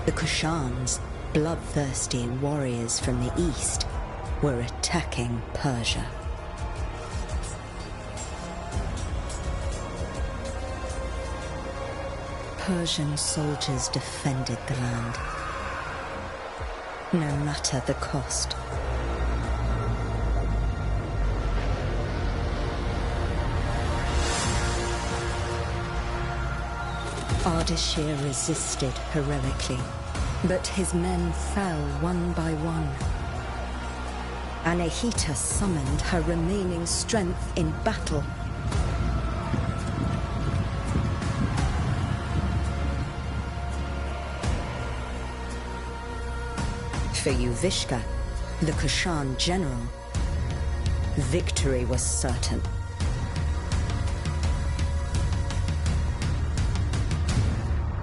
The Kushans, bloodthirsty warriors from the east, were attacking Persia. Persian soldiers defended the land, no matter the cost. Ardashir resisted heroically, but his men fell one by one. Anahita summoned her remaining strength in battle. For Yuvishka, the Kushan general, victory was certain.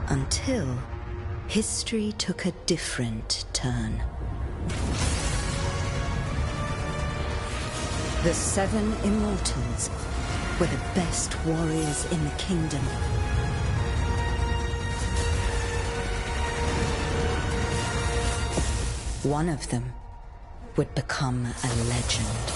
Until history took a different turn. The 7 immortals were the best warriors in the kingdom. One of them would become a legend.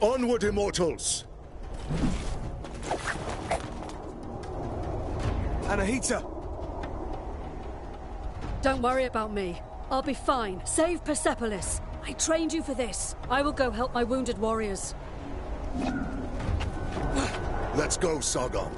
Onward, immortals! Anahita! Don't worry about me. I'll be fine. Save Persepolis. I trained you for this. I will go help my wounded warriors. Let's go, Sargon.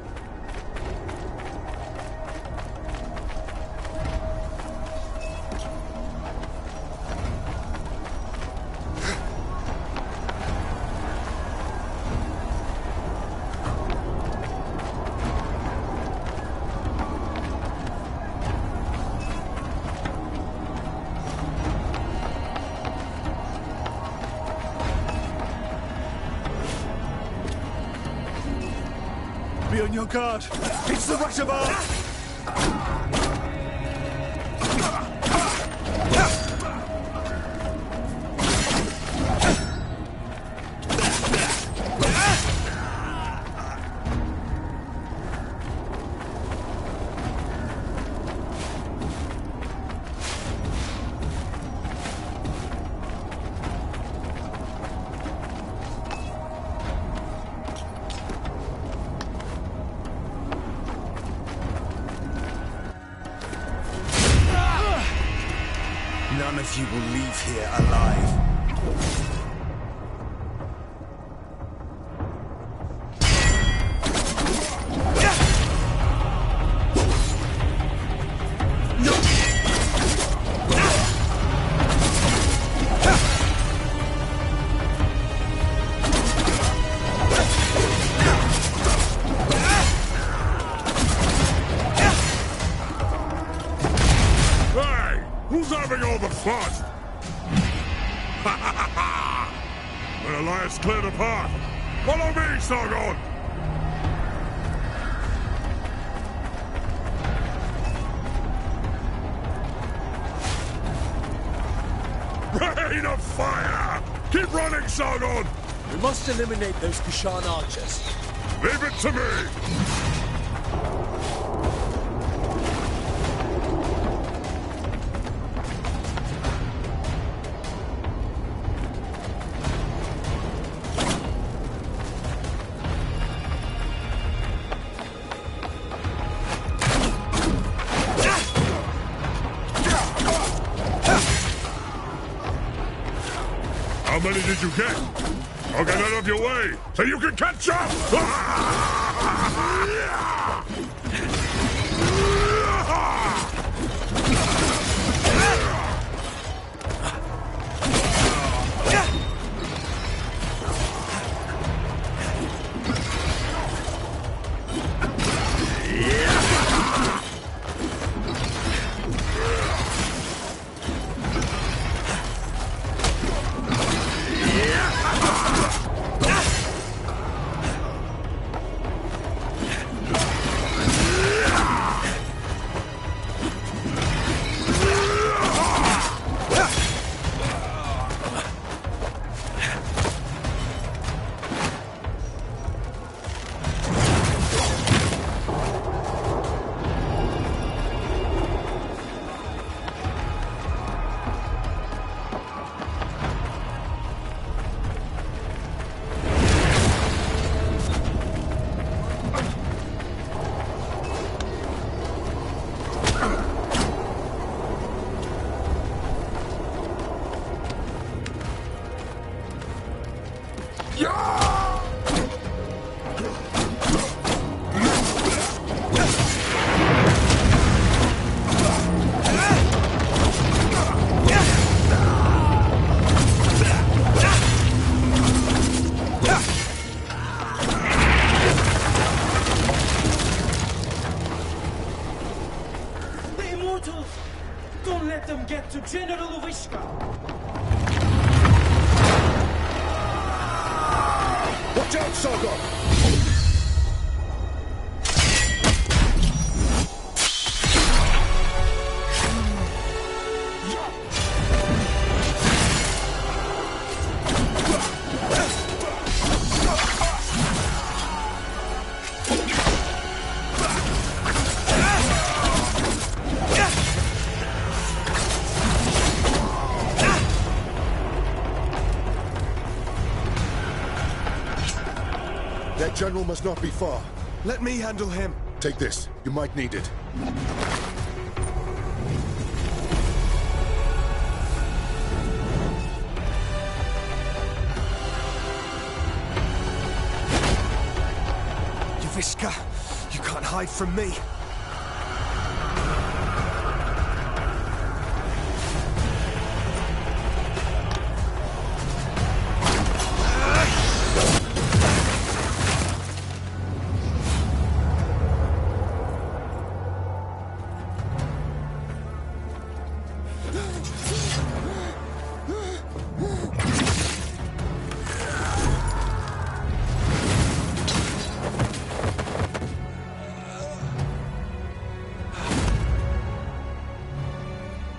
Be on your guard. It's the reservoir! None of you will leave here alive. Who's having all the fun? When Elias cleared a path. Follow me, Sargon! Rain of fire! Keep running, Sargon! We must eliminate those Kushan archers. Leave it to me! How many did you get? I'll get out of your way so you can catch up! The Immortals! Don't let them get to General Uvishka! Watch out, Sargon! That general must not be far. Let me handle him. Take this. You might need it. Uvishka, you can't hide from me.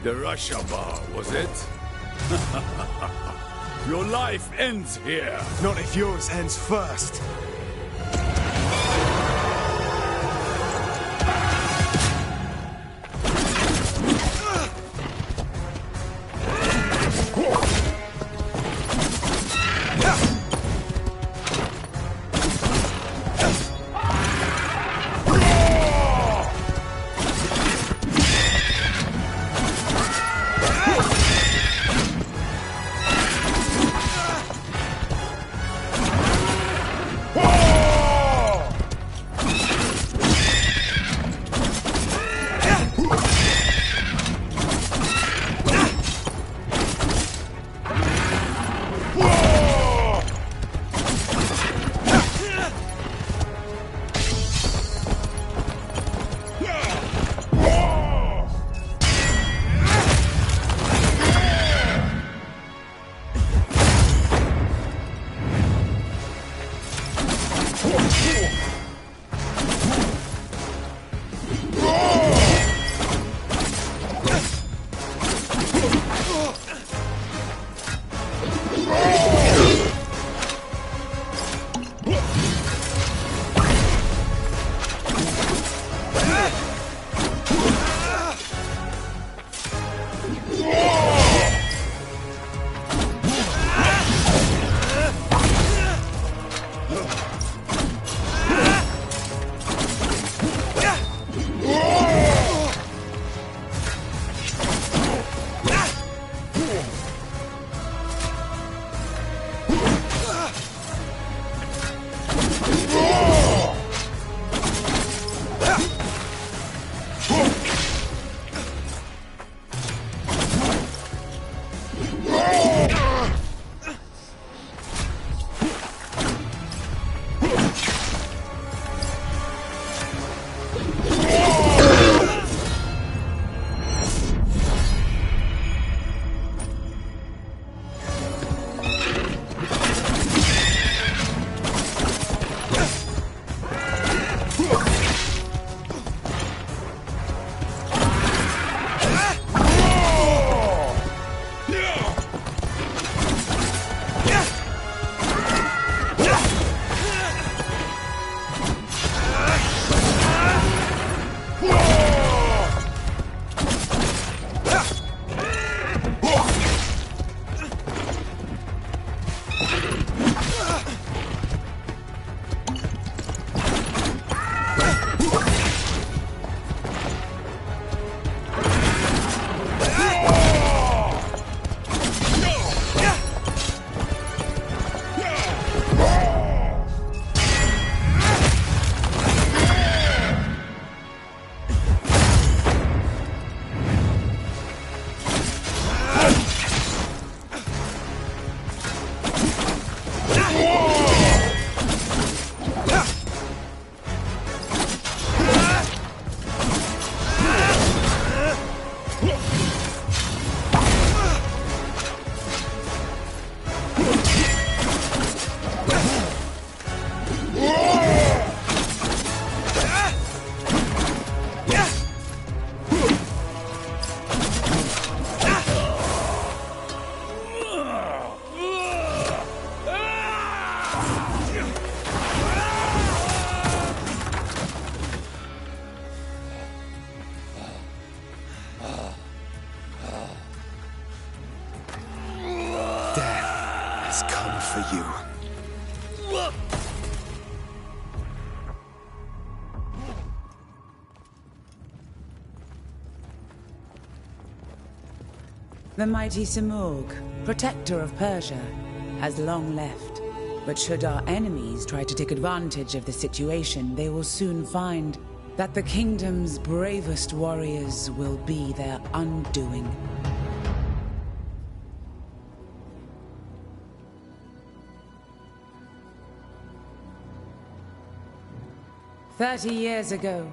The Russia bar, was it? Your life ends here. Not if yours ends first. for you. The mighty Simurgh, protector of Persia, has long left. But should our enemies try to take advantage of the situation, they will soon find that the kingdom's bravest warriors will be their undoing. "30 years ago,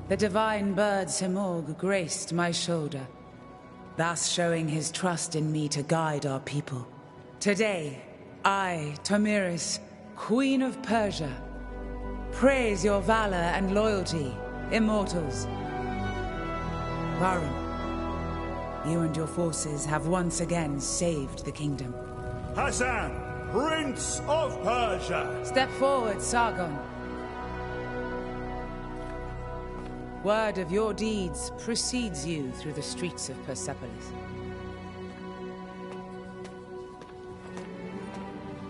the divine bird Simurgh graced my shoulder, thus showing his trust in me to guide our people. Today, I, Tomiris, Queen of Persia, praise your valor and loyalty, immortals. Varun, you and your forces have once again saved the kingdom. Hassan, Prince of Persia! Step forward, Sargon. Word of your deeds precedes you through the streets of Persepolis.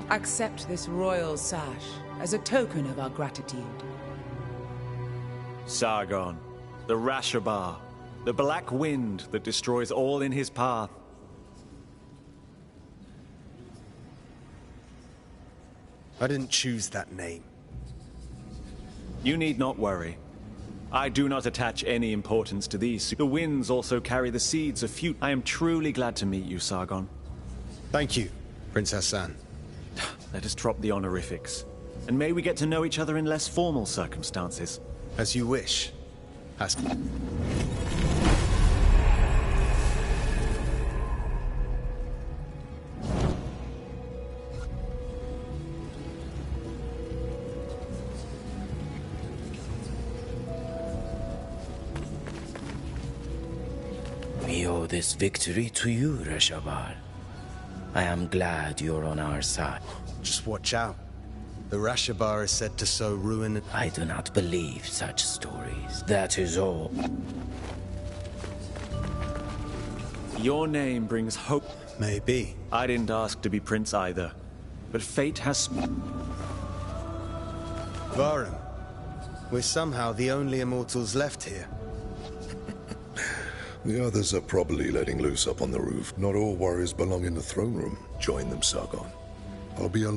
Accept this royal sash as a token of our gratitude. Sargon, the Rashabar, the black wind that destroys all in his path. I didn't choose that name. You need not worry. I do not attach any importance to these. The winds also carry the seeds of future. I am truly glad to meet you, Sargon. Thank you, Prince Hassan. Let us drop the honorifics. And may we get to know each other in less formal circumstances. As you wish, Hassan. We owe this victory to you, Rashabar. I am glad you're on our side. Just watch out. The Rashabar is said to sow ruin. I do not believe such stories. That is all. Your name brings hope. Maybe. I didn't ask to be prince either. But fate has... Varun, we're somehow the only immortals left here. The others are probably letting loose up on the roof. Not all warriors belong in the throne room. Join them, Sargon. I'll be a...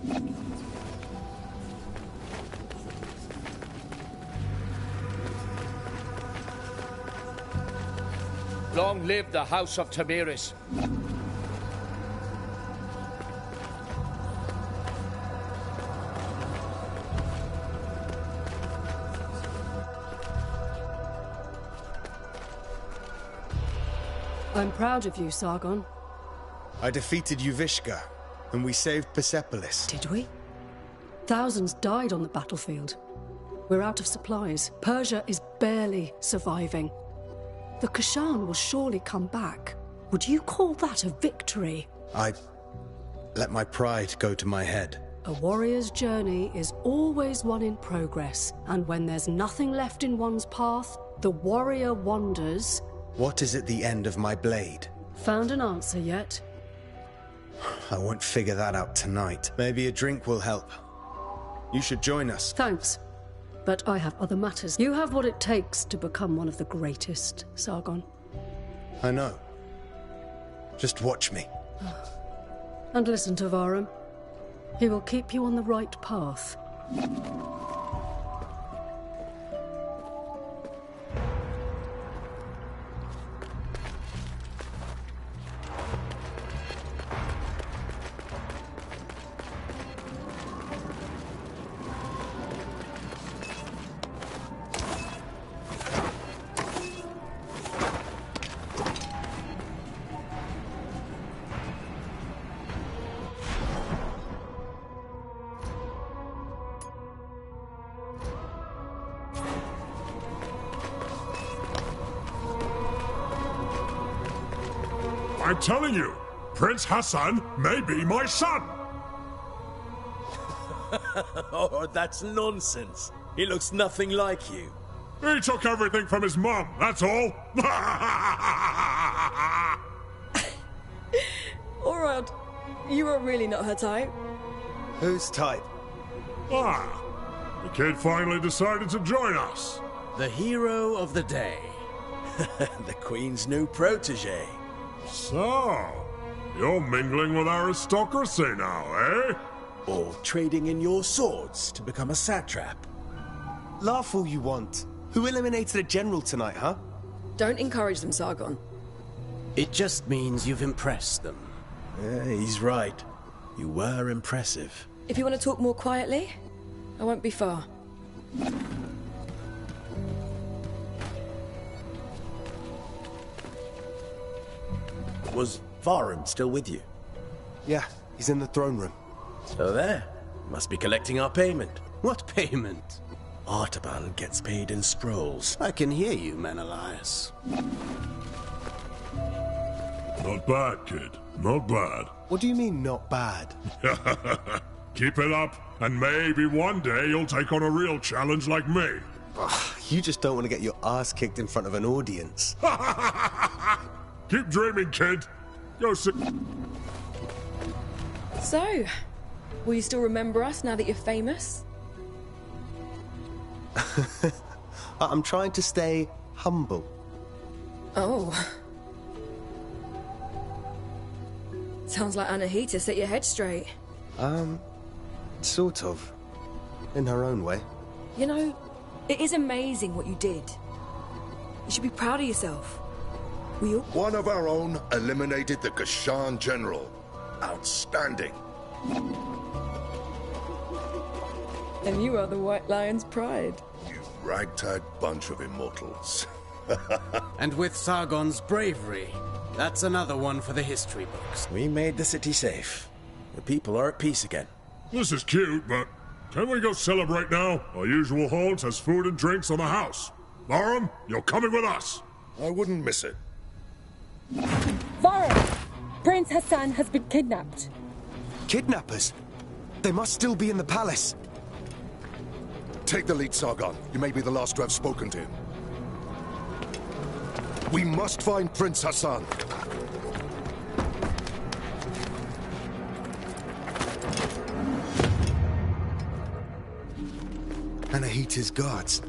Long live the House of Tomiris. I'm proud of you, Sargon. I defeated Yuvishka, and we saved Persepolis. Did we? Thousands died on the battlefield. We're out of supplies. Persia is barely surviving. The Kashan will surely come back. Would you call that a victory? I let my pride go to my head. A warrior's journey is always one in progress, and when there's nothing left in one's path, the warrior wanders. What is at the end of my blade? Found an answer yet? I won't figure that out tonight. Maybe a drink will help. You should join us. Thanks. But I have other matters. You have what it takes to become one of the greatest, Sargon. I know. Just watch me. And listen to Varun. He will keep you on the right path. I'm telling you, Prince Hassan may be my son! Oh, that's nonsense. He looks nothing like you. He took everything from his mom, that's all! Alright, You are really not her type. Whose type? Ah, the kid finally decided to join us. The hero of the day. The Queen's new protege. So, you're mingling with aristocracy now, eh? Or trading in your swords to become a satrap. Laugh all you want. Who eliminated a general tonight, huh? Don't encourage them, Sargon. It just means you've impressed them. Yeah, he's right. You were impressive. If you want to talk more quietly, I won't be far. Was Varum still with you? Yeah, he's in the throne room. So there. Must be collecting our payment. What payment? Artaban gets paid in scrolls. I can hear you, Menelaus. Not bad, kid. Not bad. What do you mean, not bad? Keep it up, and maybe one day you'll take on a real challenge like me. You just don't want to get your ass kicked in front of an audience. Keep dreaming, kid. Go sit. So, will you still remember us now that you're famous? I'm trying to stay humble. Oh. Sounds like Anahita set your head straight. Sort of. In her own way. You know, it is amazing what you did. You should be proud of yourself. One of our own eliminated the Kashan general. Outstanding. And you are the White Lion's pride. You ragtag bunch of immortals. And with Sargon's bravery, that's another one for the history books. We made the city safe. The people are at peace again. This is cute, but can we go celebrate now? Our usual haunt has food and drinks on the house. Varum, you're coming with us. I wouldn't miss it. Varum! Prince Hassan has been kidnapped. Kidnappers? They must still be in the palace. Take the lead, Sargon. You may be the last to have spoken to him. We must find Prince Hassan. Anahita's guards.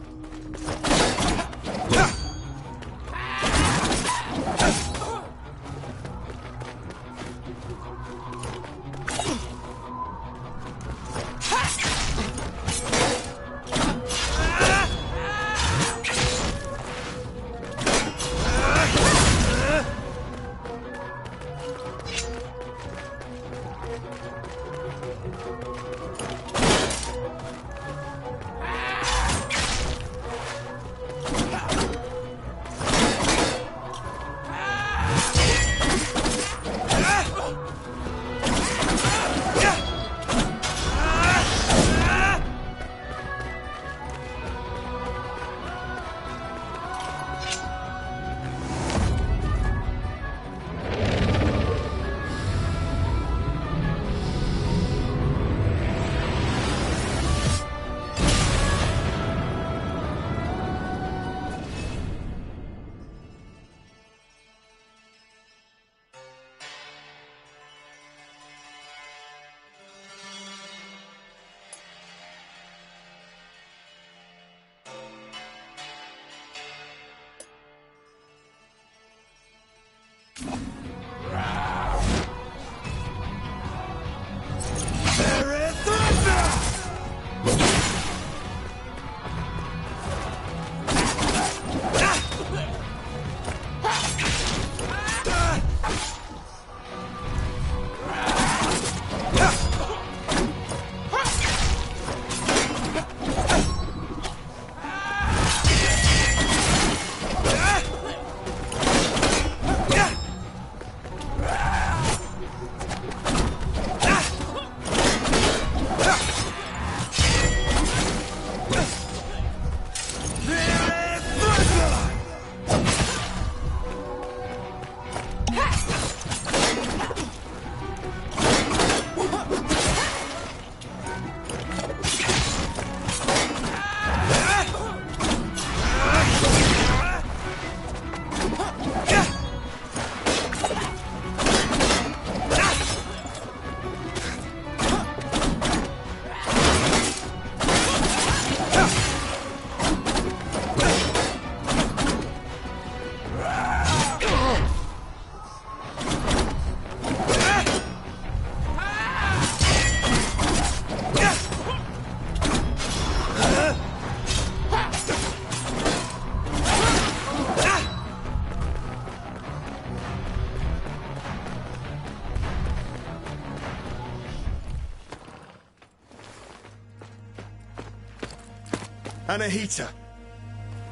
Anahita!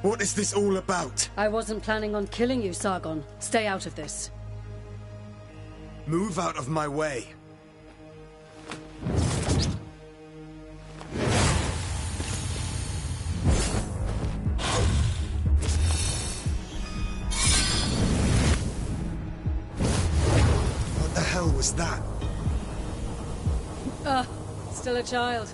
What is this all about? I wasn't planning on killing you, Sargon. Stay out of this. Move out of my way. What the hell was that? Still a child.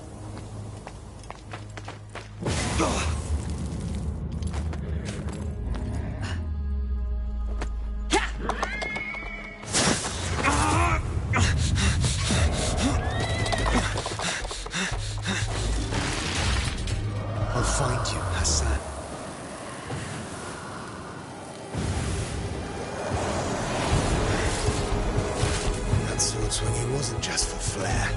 I'll find you, Hassan. That sword swinging wasn't just for flair.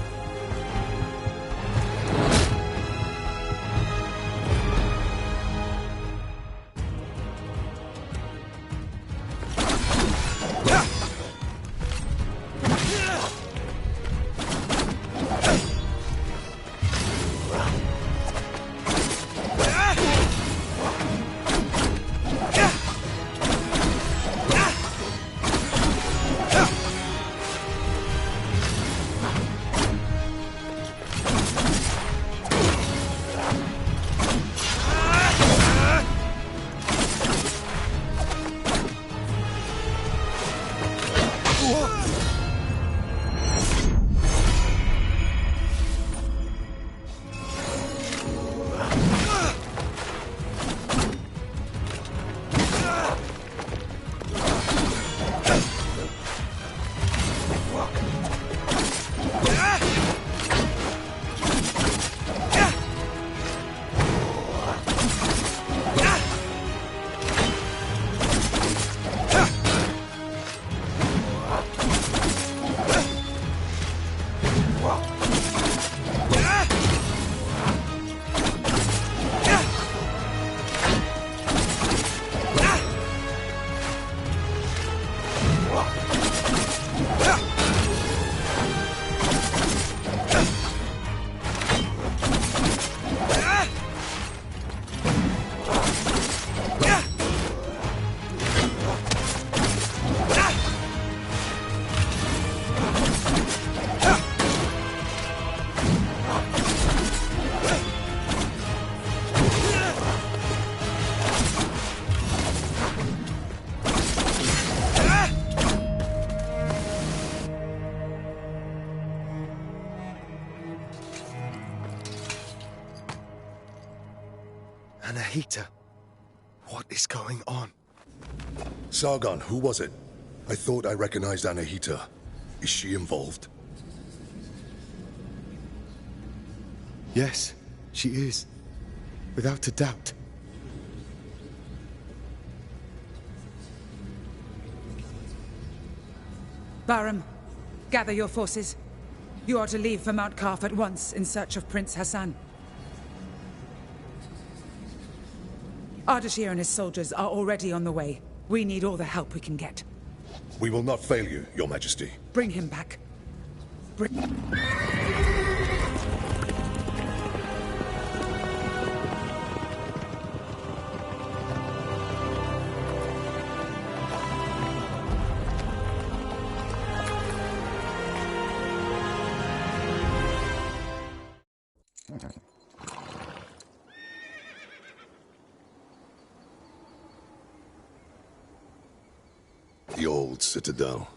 Anahita, what is going on? Sargon, who was it? I thought I recognized Anahita. Is she involved? Yes, she is. Without a doubt. Bahram, gather your forces. You are to leave for Mount Kaf at once in search of Prince Hassan. Ardashir and his soldiers are already on the way. We need all the help we can get. We will not fail you, Your Majesty. Bring him back. The old citadel.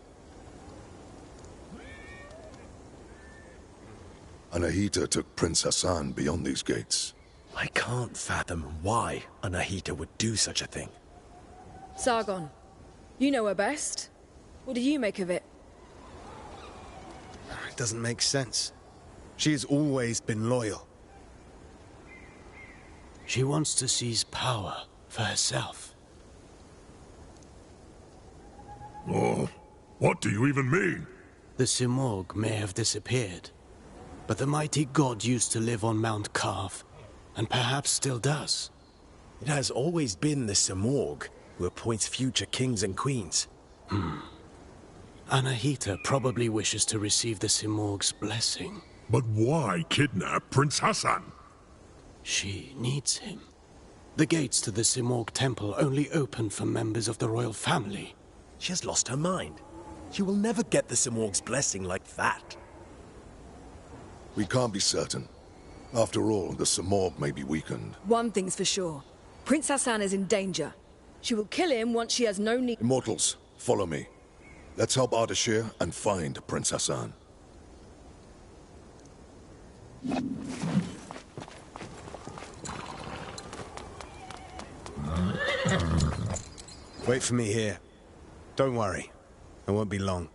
Anahita took Prince Hassan beyond these gates. I can't fathom why Anahita would do such a thing. Sargon, you know her best. What do you make of it? It doesn't make sense. She has always been loyal. She wants to seize power for herself. Oh, what do you even mean? The Simorg may have disappeared, but the mighty god used to live on Mount Kaf, and perhaps still does. It has always been the Simorg who appoints future kings and queens. Anahita probably wishes to receive the Simorg's blessing. But why kidnap Prince Hassan? She needs him. The gates to the Simorg Temple only open for members of the royal family. She has lost her mind. She will never get the Simorg's blessing like that. We can't be certain. After all, the Simorg may be weakened. One thing's for sure. Prince Hassan is in danger. She will kill him once she has no need— Immortals, follow me. Let's help Ardashir and find Prince Hassan. Wait for me here. Don't worry. I won't be long.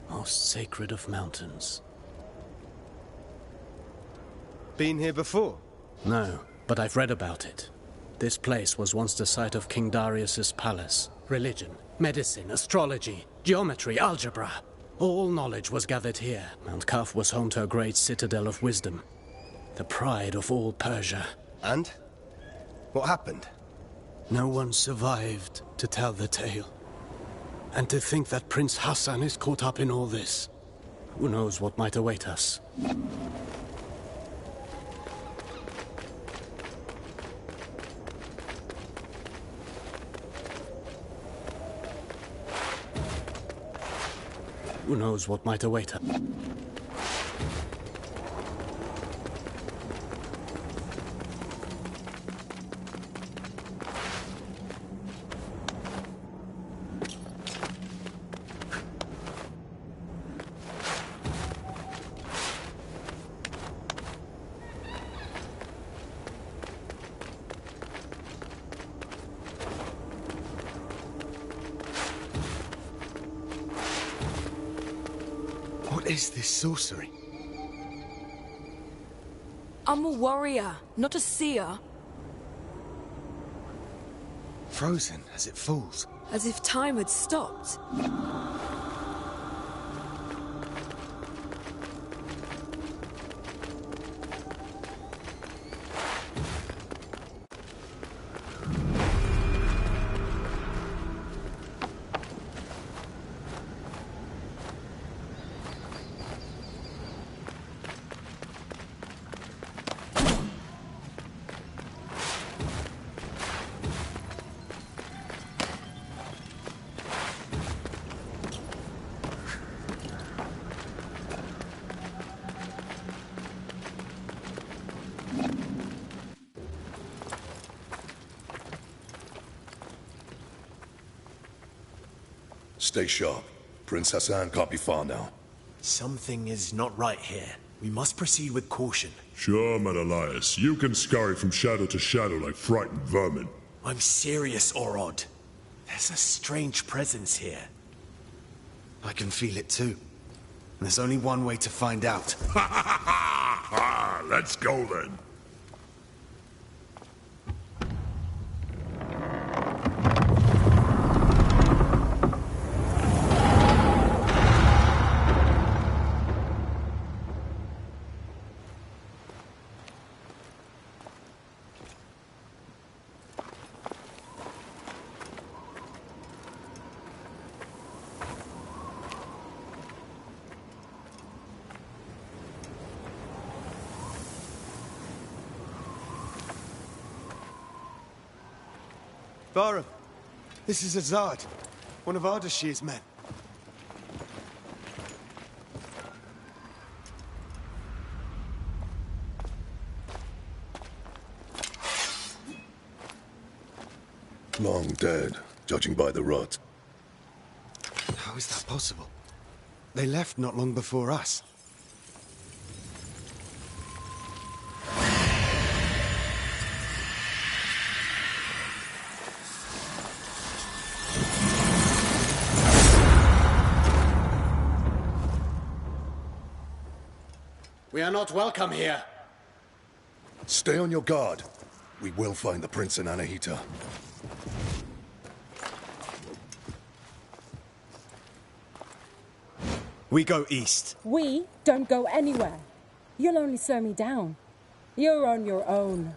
Most sacred of mountains. Been here before? No, but I've read about it. This place was once the site of King Darius's palace. Religion, medicine, astrology, geometry, algebra. All knowledge was gathered here. Mount Kaf was home to a great citadel of wisdom. The pride of all Persia. And? What happened? No one survived to tell the tale. And to think that Prince Hassan is caught up in all this. Who knows what might await us? Who knows what might await us? What is this sorcery? I'm a warrior, not a seer. Frozen as it falls. As if time had stopped. Stay sharp. Prince Hassan can't be far now. Something is not right here. We must proceed with caution. Sure, Menelaus. You can scurry from shadow to shadow like frightened vermin. I'm serious, Orod. There's a strange presence here. I can feel it too. And there's only one way to find out. Let's go then. Barum, this is Azad, one of Ardashir's men. Long dead, judging by the rot. How is that possible? They left not long before us. We are not welcome here. Stay on your guard. We will find the Prince and Anahita. We go east. We don't go anywhere. You'll only slow me down. You're on your own.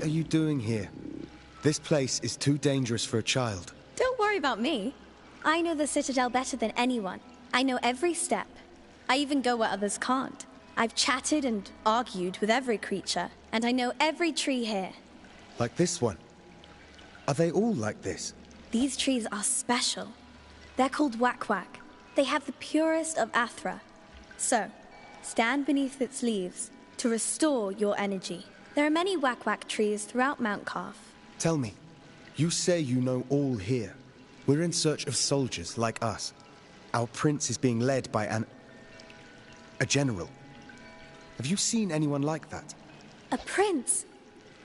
are you doing here? This place is too dangerous for a child. Don't worry about me. I know the Citadel better than anyone. I know every step. I even go where others can't. I've chatted and argued with every creature, and I know every tree here. Like this one? Are they all like this? These trees are special. They're called Wak-Wak. They have the purest of Athra. So, stand beneath its leaves to restore your energy. There are many Wak-Wak trees throughout Mount Calf. Tell me, you say you know all here. We're in search of soldiers like us. Our prince is being led by a general. Have you seen anyone like that? A prince?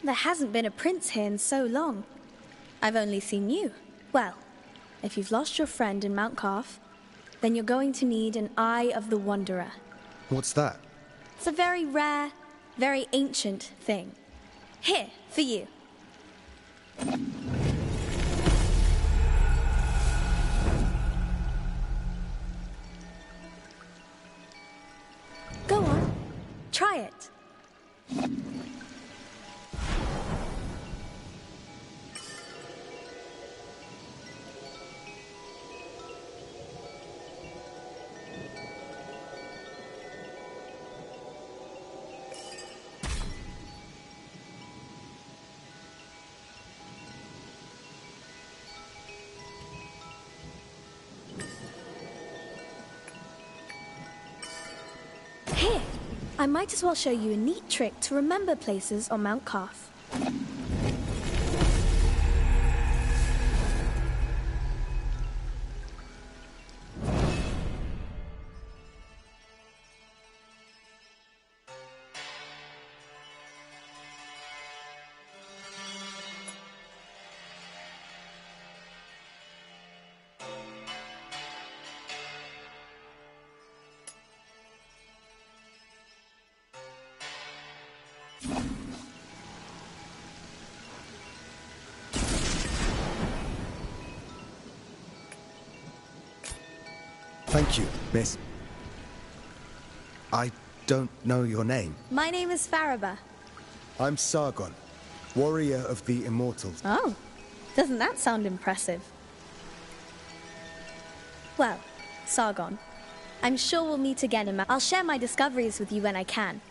There hasn't been a prince here in so long. I've only seen you. Well, if you've lost your friend in Mount Calf, then you're going to need an Eye of the Wanderer. What's that? It's a very rare, very ancient thing. Here, for you. Go on, try it. Here, I might as well show you a neat trick to remember places on Mount Calf. Thank you, miss. I don't know your name. My name is Faraba. I'm Sargon, warrior of the Immortals. Oh, doesn't that sound impressive? Well, Sargon, I'm sure we'll meet again and I'll share my discoveries with you when I can.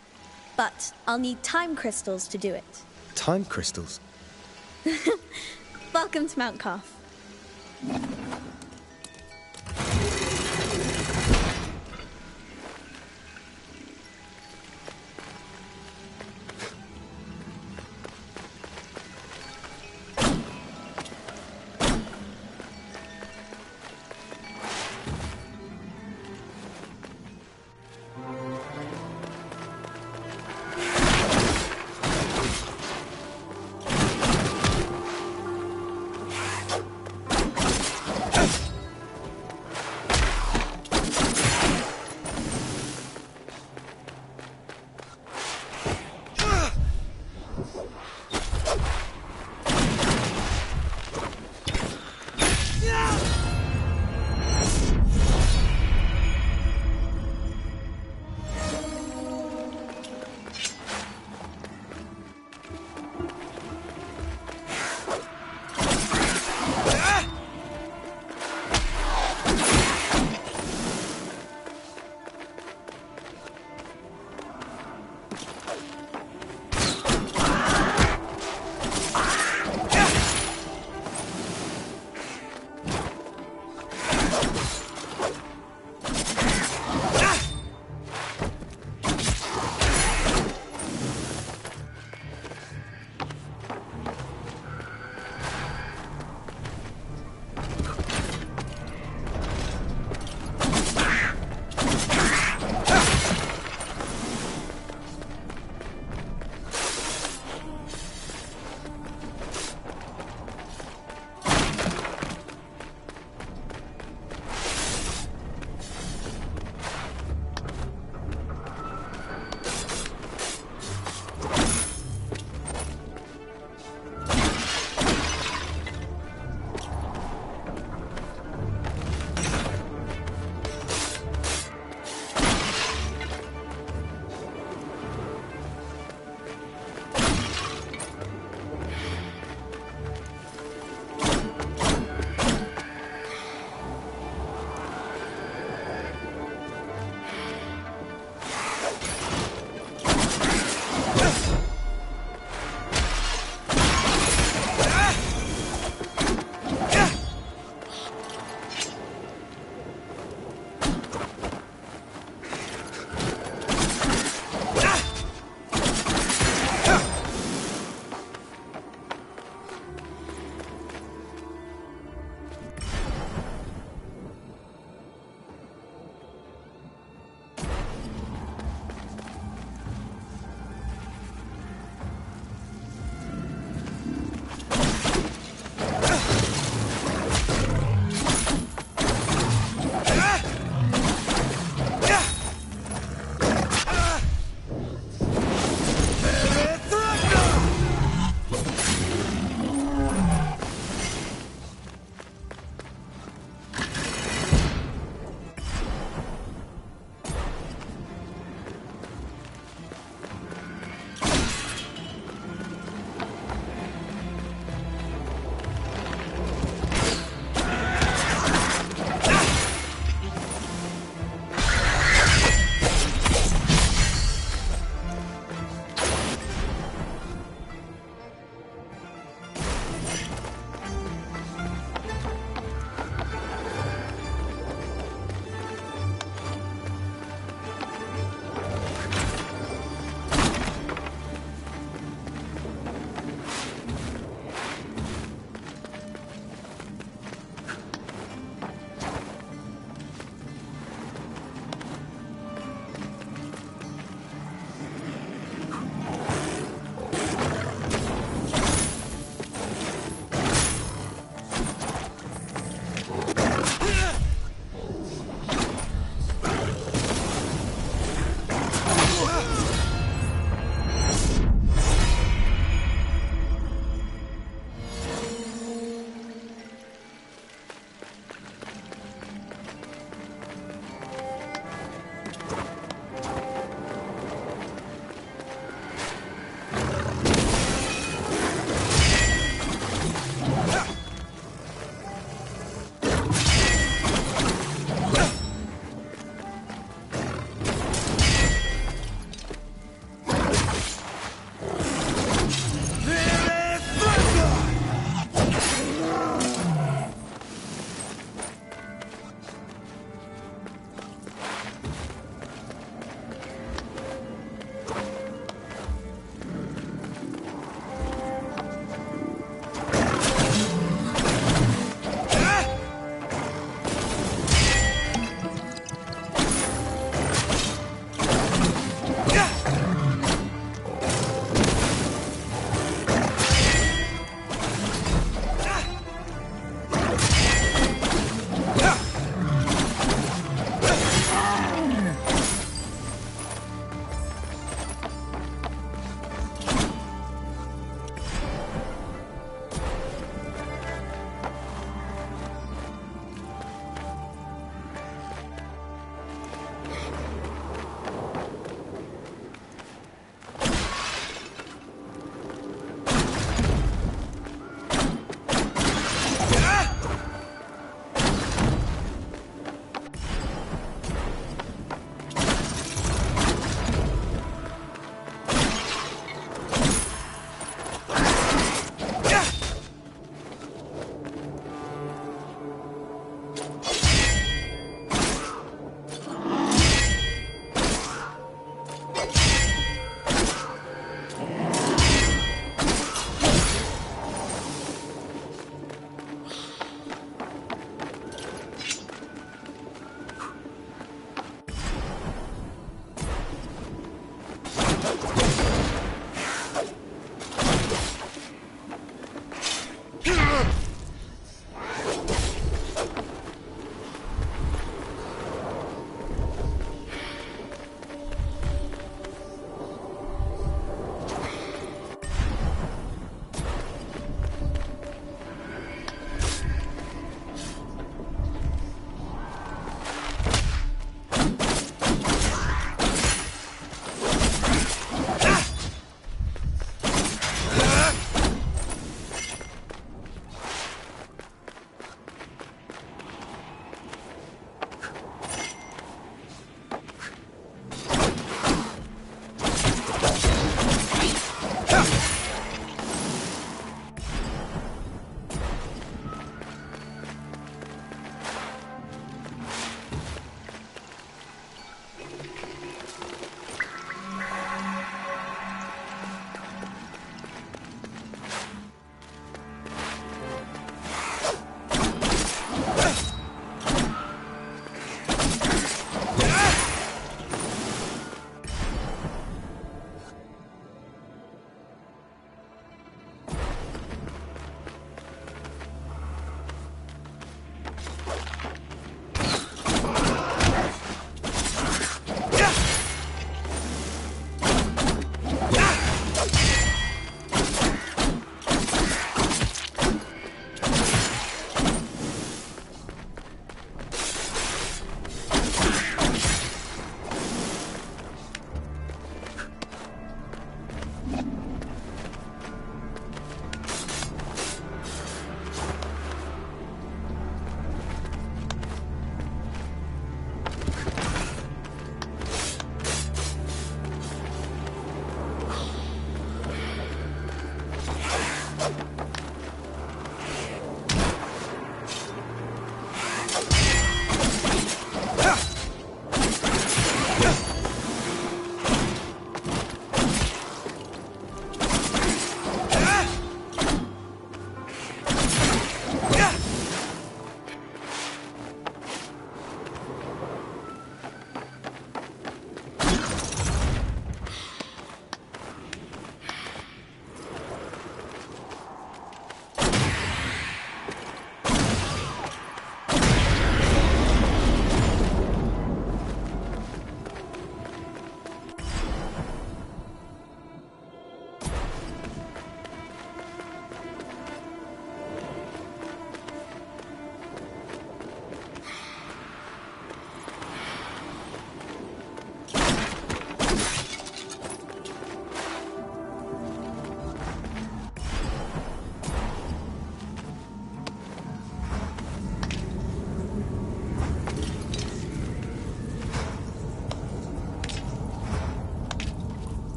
But I'll need time crystals to do it. Time crystals? Welcome to Mount Calf.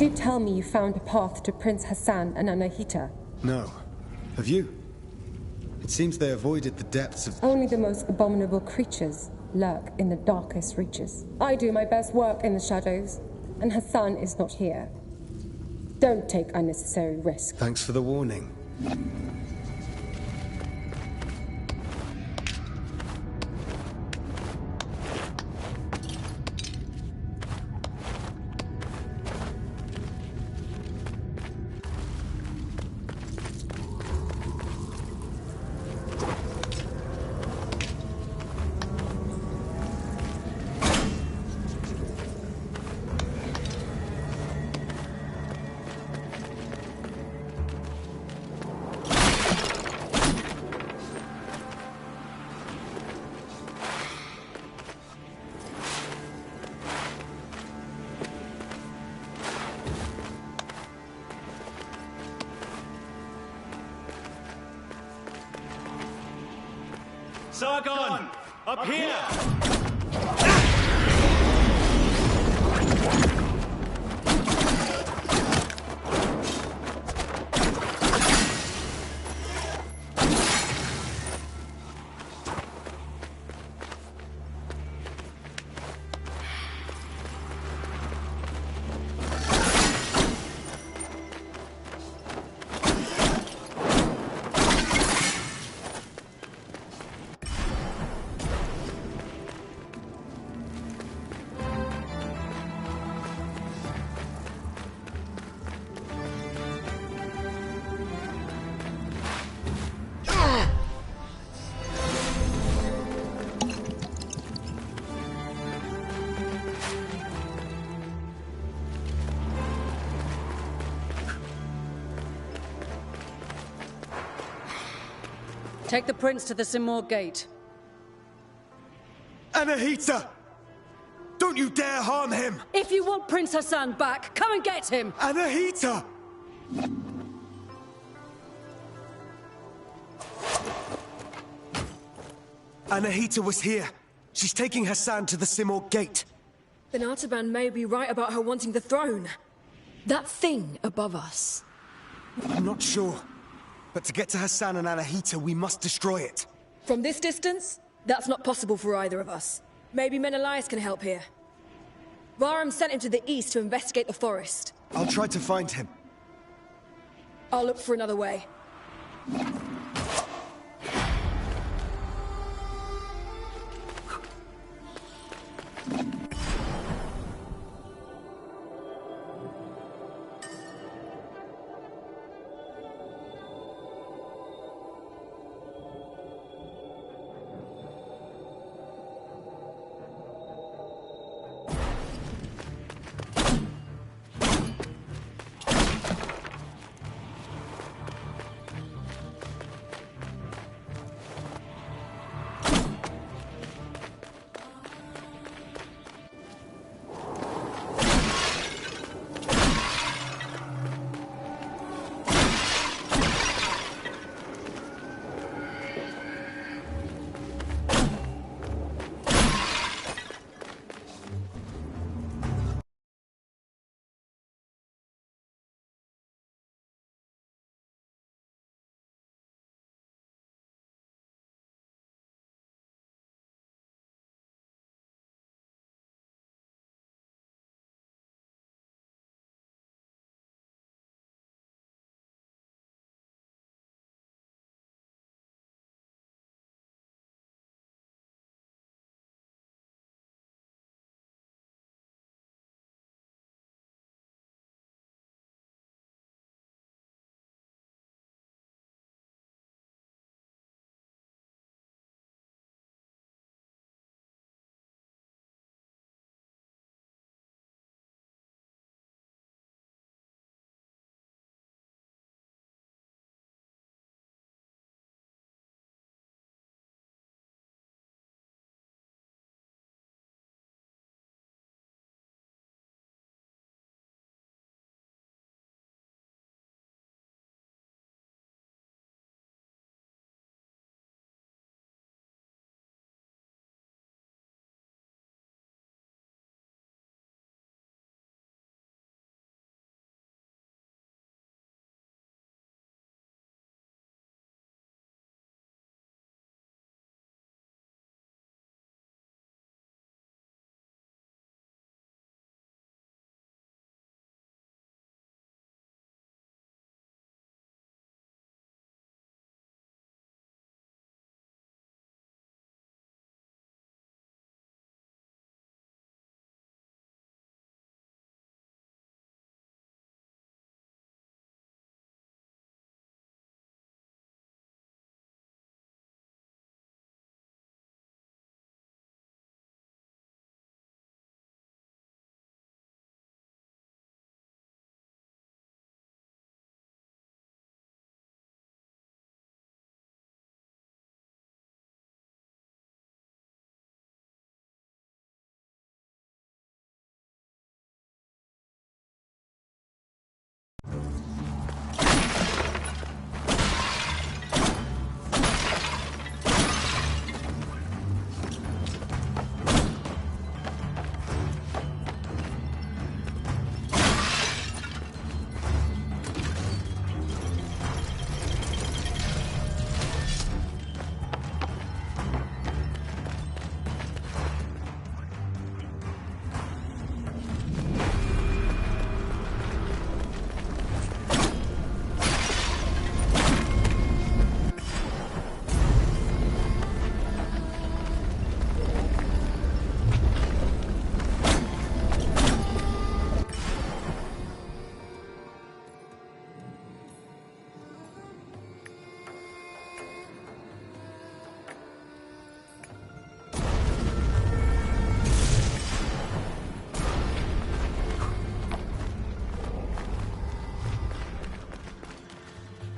did tell me you found a path to Prince Hassan and Anahita. No. Have you? It seems they avoided the depths of... Only the most abominable creatures lurk in the darkest reaches. I do my best work in the shadows, and Hassan is not here. Don't take unnecessary risks. Thanks for the warning. Sargon! Up here! Take the prince to the Simor Gate. Anahita! Don't you dare harm him! If you want Prince Hassan back, come and get him! Anahita! Anahita was here. She's taking Hassan to the Simor Gate. Then Artaban may be right about her wanting the throne. That thing above us. I'm not sure. But to get to Hassan and Anahita, we must destroy it. From this distance, that's not possible for either of us. Maybe Menelaus can help here. Bahram sent him to the east to investigate the forest. I'll try to find him. I'll look for another way.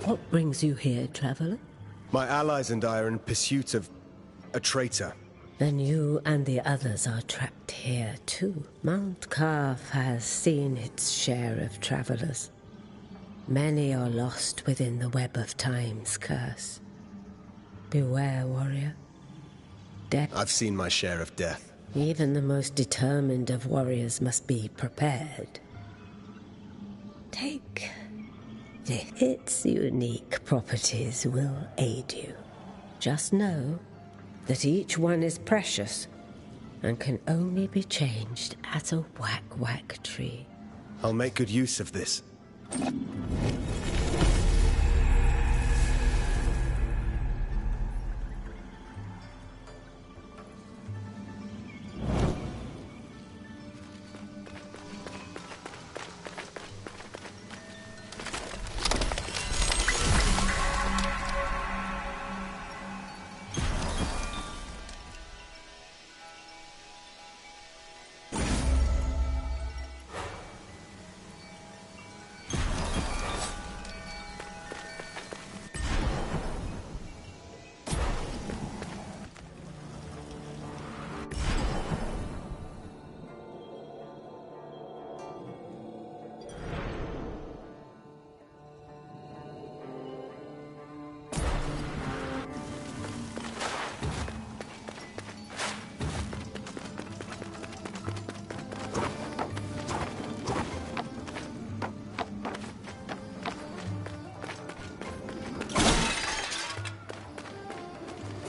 What brings you here, traveler? My allies and I are in pursuit of a traitor. Then you and the others are trapped here too. Mount Carf has seen its share of travelers. Many are lost within the web of time's curse. Beware, warrior. Death. I've seen my share of death. Even the most determined of warriors must be prepared. Take this. Its unique properties will aid you. Just know that each one is precious and can only be changed at a whack-whack tree. I'll make good use of this.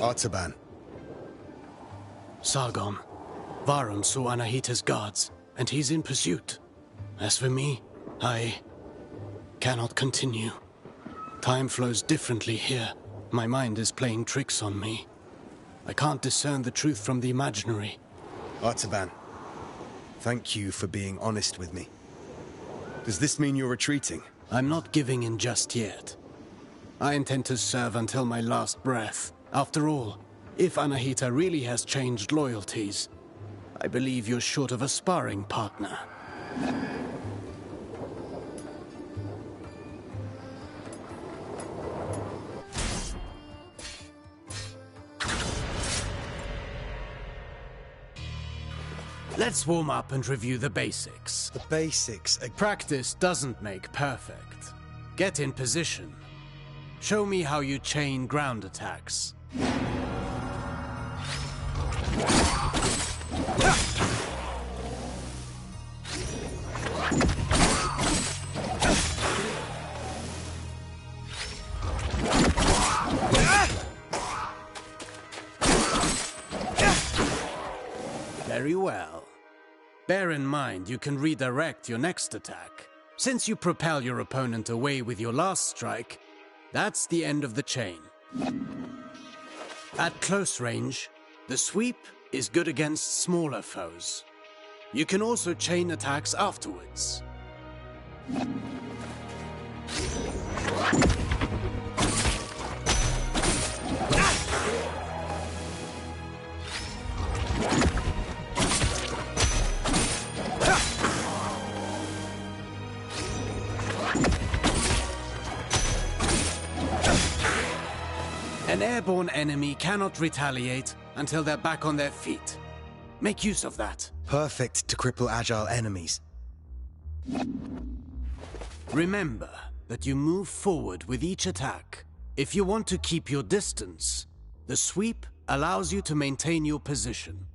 Artaban. Sargon. Varum saw Anahita's guards, and he's in pursuit. As for me, I cannot continue. Time flows differently here. My mind is playing tricks on me. I can't discern the truth from the imaginary. Artaban, thank you for being honest with me. Does this mean you're retreating? I'm not giving in just yet. I intend to serve until my last breath. After all, if Anahita really has changed loyalties, I believe you're short of a sparring partner. Let's warm up and review the basics. The basics? Practice doesn't make perfect. Get in position. Show me how you chain ground attacks. Very well. Bear in mind you can redirect your next attack. Since you propel your opponent away with your last strike, that's the end of the chain. At close range, the sweep is good against smaller foes. You can also chain attacks afterwards. An airborne enemy cannot retaliate until they're back on their feet. Make use of that. Perfect to cripple agile enemies. Remember that you move forward with each attack. If you want to keep your distance, the sweep allows you to maintain your position.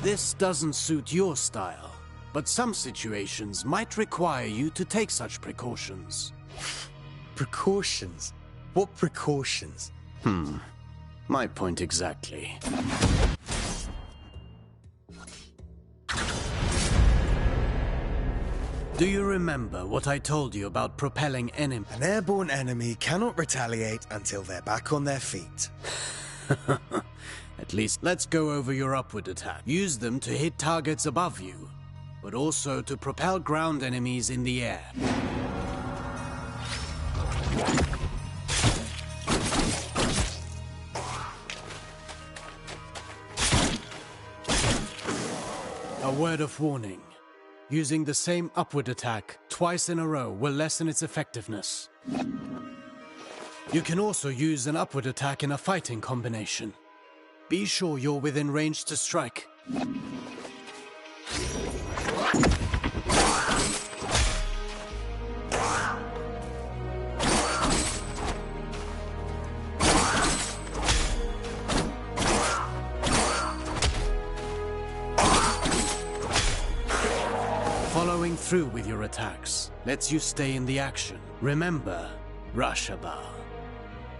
This doesn't suit your style, but some situations might require you to take such precautions. Precautions? What precautions? My point exactly. Do you remember what I told you about propelling enemy? An airborne enemy cannot retaliate until they're back on their feet. At least, let's go over your upward attack. Use them to hit targets above you, but also to propel ground enemies in the air. A word of warning. Using the same upward attack twice in a row will lessen its effectiveness. You can also use an upward attack in a fighting combination. Be sure you're within range to strike. Following through with your attacks lets you stay in the action. Remember, Rashabar.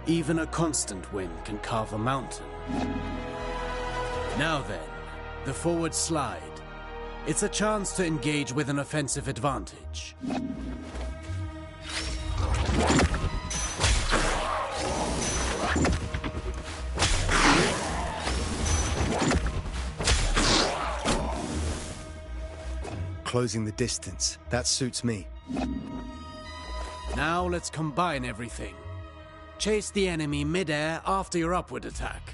Even a constant wind can carve a mountain. Now then, the forward slide. It's a chance to engage with an offensive advantage. Closing the distance. That suits me. Now let's combine everything. Chase the enemy mid-air after your upward attack.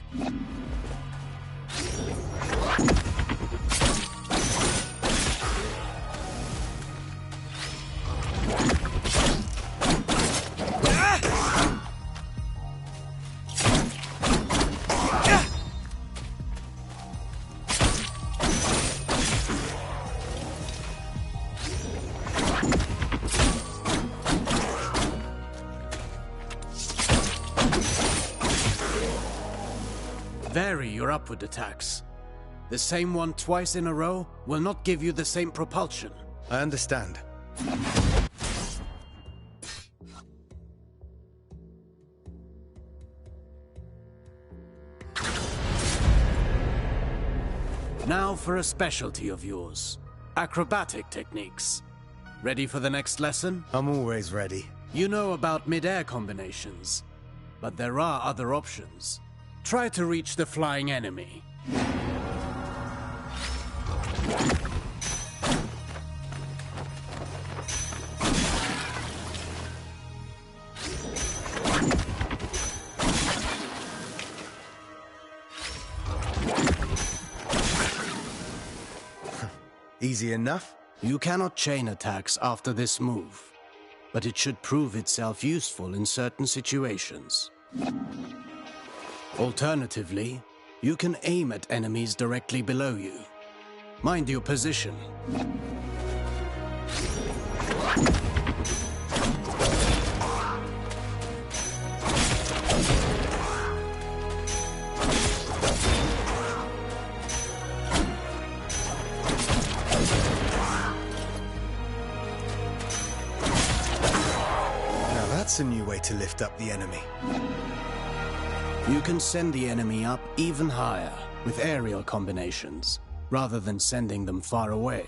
Vary your upward attacks. The same one twice in a row will not give you the same propulsion. I understand. Now for a specialty of yours. Acrobatic techniques. Ready for the next lesson? I'm always ready. You know about mid-air combinations, but there are other options. Try to reach the flying enemy. Easy enough? You cannot chain attacks after this move, but it should prove itself useful in certain situations. Alternatively, you can aim at enemies directly below you. Mind your position. Now that's a new way to lift up the enemy. You can send the enemy up even higher with aerial combinations, rather than sending them far away.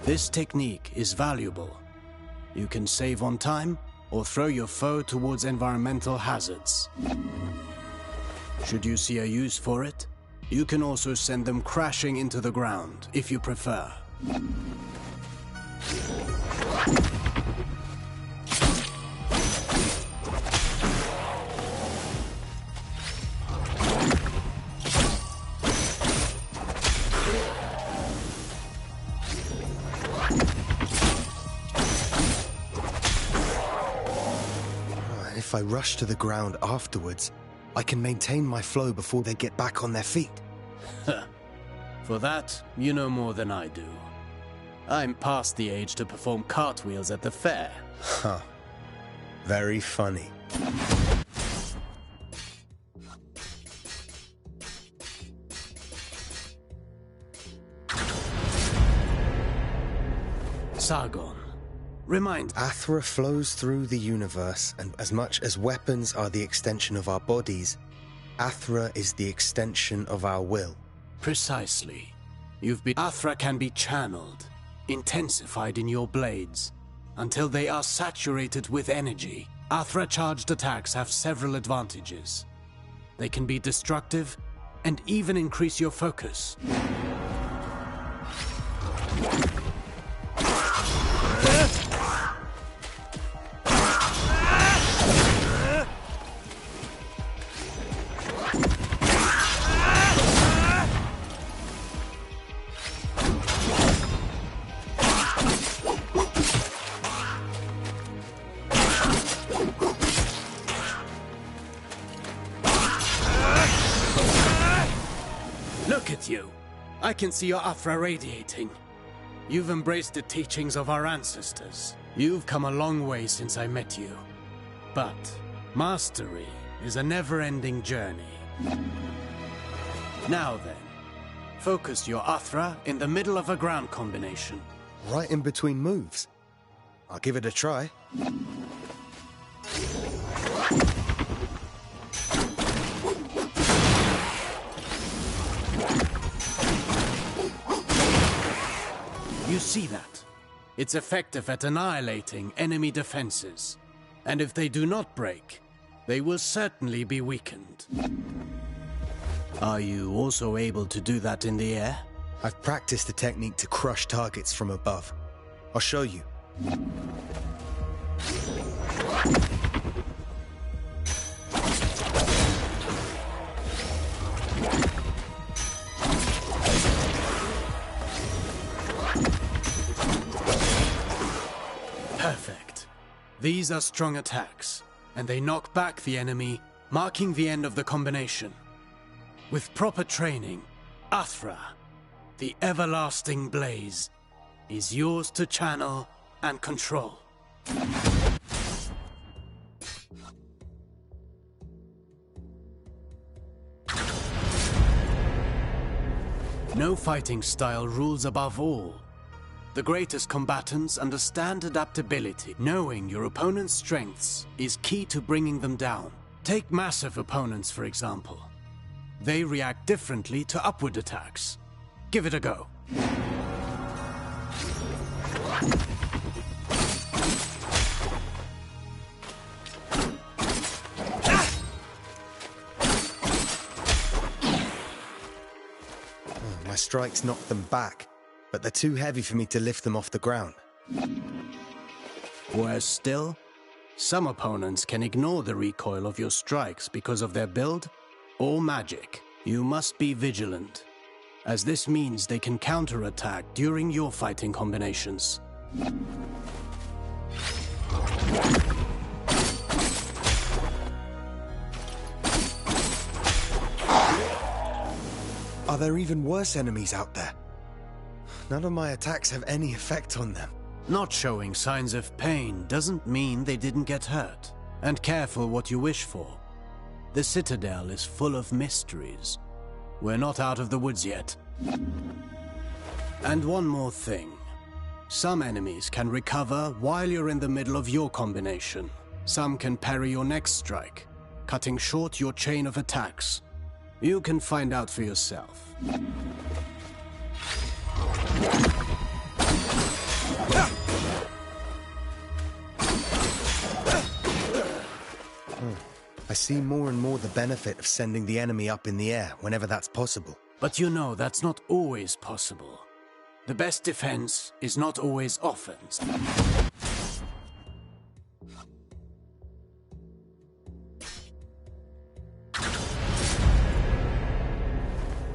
This technique is valuable. You can save on time or throw your foe towards environmental hazards. Should you see a use for it, you can also send them crashing into the ground if you prefer. If I rush to the ground afterwards, I can maintain my flow before they get back on their feet. For that, you know more than I do. I'm past the age to perform cartwheels at the fair. Huh. Very funny. Sargon. Remind. Athra flows through the universe, and as much as weapons are the extension of our bodies, Athra is the extension of our will. Precisely. Athra can be channeled, intensified in your blades, until they are saturated with energy. Athra-charged attacks have several advantages. They can be destructive, and even increase your focus. Look at you! I can see your Athra radiating. You've embraced the teachings of our ancestors. You've come a long way since I met you. But mastery is a never-ending journey. Now then, focus your Athra in the middle of a ground combination. Right in between moves. I'll give it a try. You see that? It's effective at annihilating enemy defenses. And if they do not break, they will certainly be weakened. Are you also able to do that in the air? I've practiced the technique to crush targets from above. I'll show you. Perfect. These are strong attacks, and they knock back the enemy, marking the end of the combination. With proper training, Athra, the everlasting blaze, is yours to channel and control. No fighting style rules above all. The greatest combatants understand adaptability. Knowing your opponent's strengths is key to bringing them down. Take massive opponents, for example. They react differently to upward attacks. Give it a go. My strikes knocked them back, but they're too heavy for me to lift them off the ground. Worse still, some opponents can ignore the recoil of your strikes because of their build or magic. You must be vigilant, as this means they can counterattack during your fighting combinations. Are there even worse enemies out there? None of my attacks have any effect on them. Not showing signs of pain doesn't mean they didn't get hurt. And careful what you wish for. The Citadel is full of mysteries. We're not out of the woods yet. And one more thing. Some enemies can recover while you're in the middle of your combination. Some can parry your next strike, cutting short your chain of attacks. You can find out for yourself. I see more and more the benefit of sending the enemy up in the air whenever that's possible. But you know that's not always possible. The best defense is not always offense.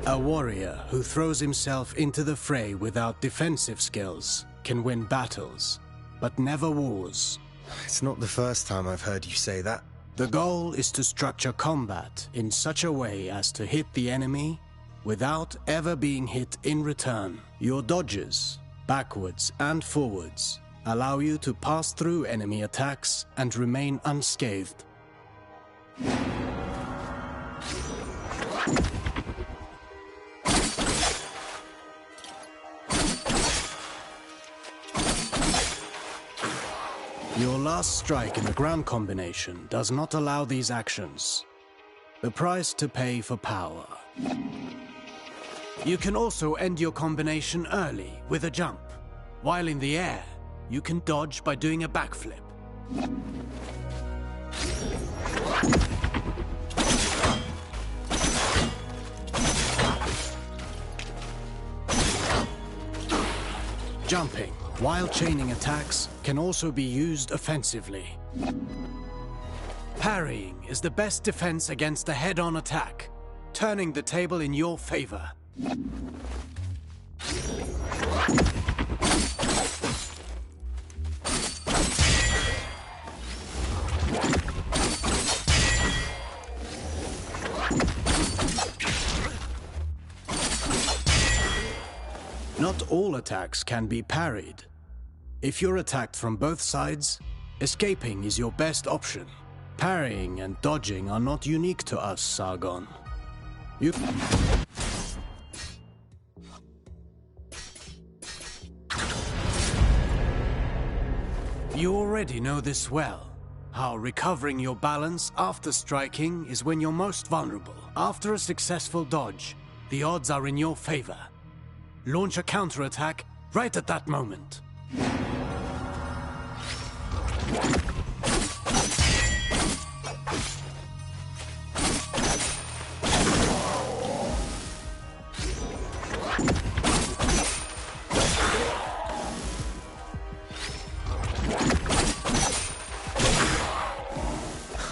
A warrior who throws himself into the fray without defensive skills can win battles, but never wars. It's not the first time I've heard you say that. The goal is to structure combat in such a way as to hit the enemy without ever being hit in return. Your dodges, backwards and forwards, allow you to pass through enemy attacks and remain unscathed. Your last strike in a ground combination does not allow these actions. The price to pay for power. You can also end your combination early with a jump. While in the air, you can dodge by doing a backflip. Jumping, while chaining attacks, can also be used offensively. Parrying is the best defense against a head-on attack, turning the table in your favor. Not all attacks can be parried. If you're attacked from both sides, escaping is your best option. Parrying and dodging are not unique to us, Sargon. You already know this well, how recovering your balance after striking is when you're most vulnerable. After a successful dodge, the odds are in your favor. Launch a counterattack right at that moment.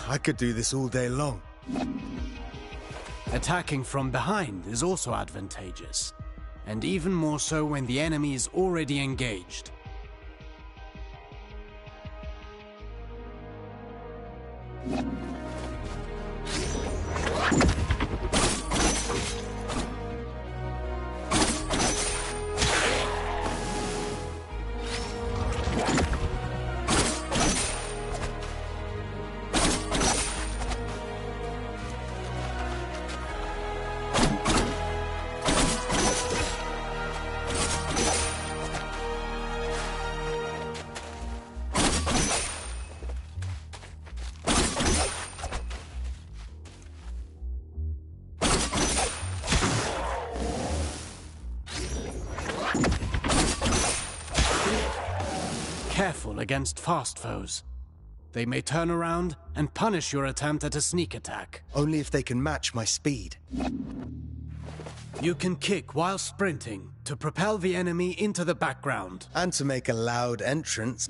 I could do this all day long. Attacking from behind is also advantageous, and even more so when the enemy is already engaged. Careful against fast foes. They may turn around and punish your attempt at a sneak attack. Only if they can match my speed. You can kick while sprinting to propel the enemy into the background. And to make a loud entrance.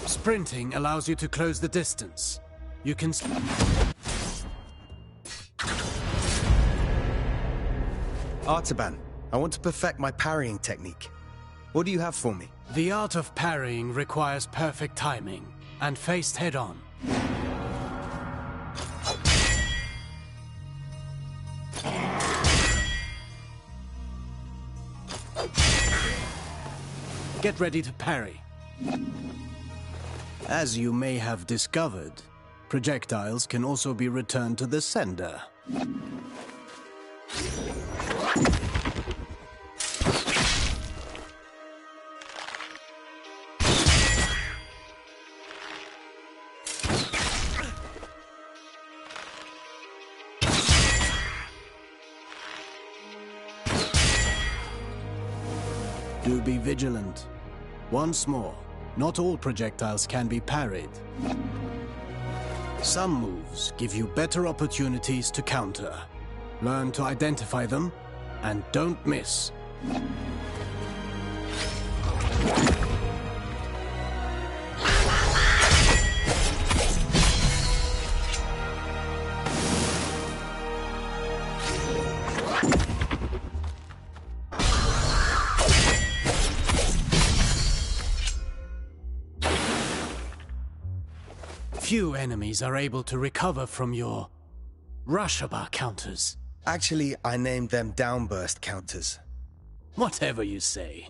Sprinting allows you to close the distance. You can... Artaban, I want to perfect my parrying technique. What do you have for me? The art of parrying requires perfect timing and faced head-on. Get ready to parry. As you may have discovered, projectiles can also be returned to the sender. Do be vigilant. Once more, not all projectiles can be parried. Some moves give you better opportunities to counter. Learn to identify them, and don't miss. Few enemies are able to recover from your Rushabar counters. Actually, I named them downburst counters. Whatever you say.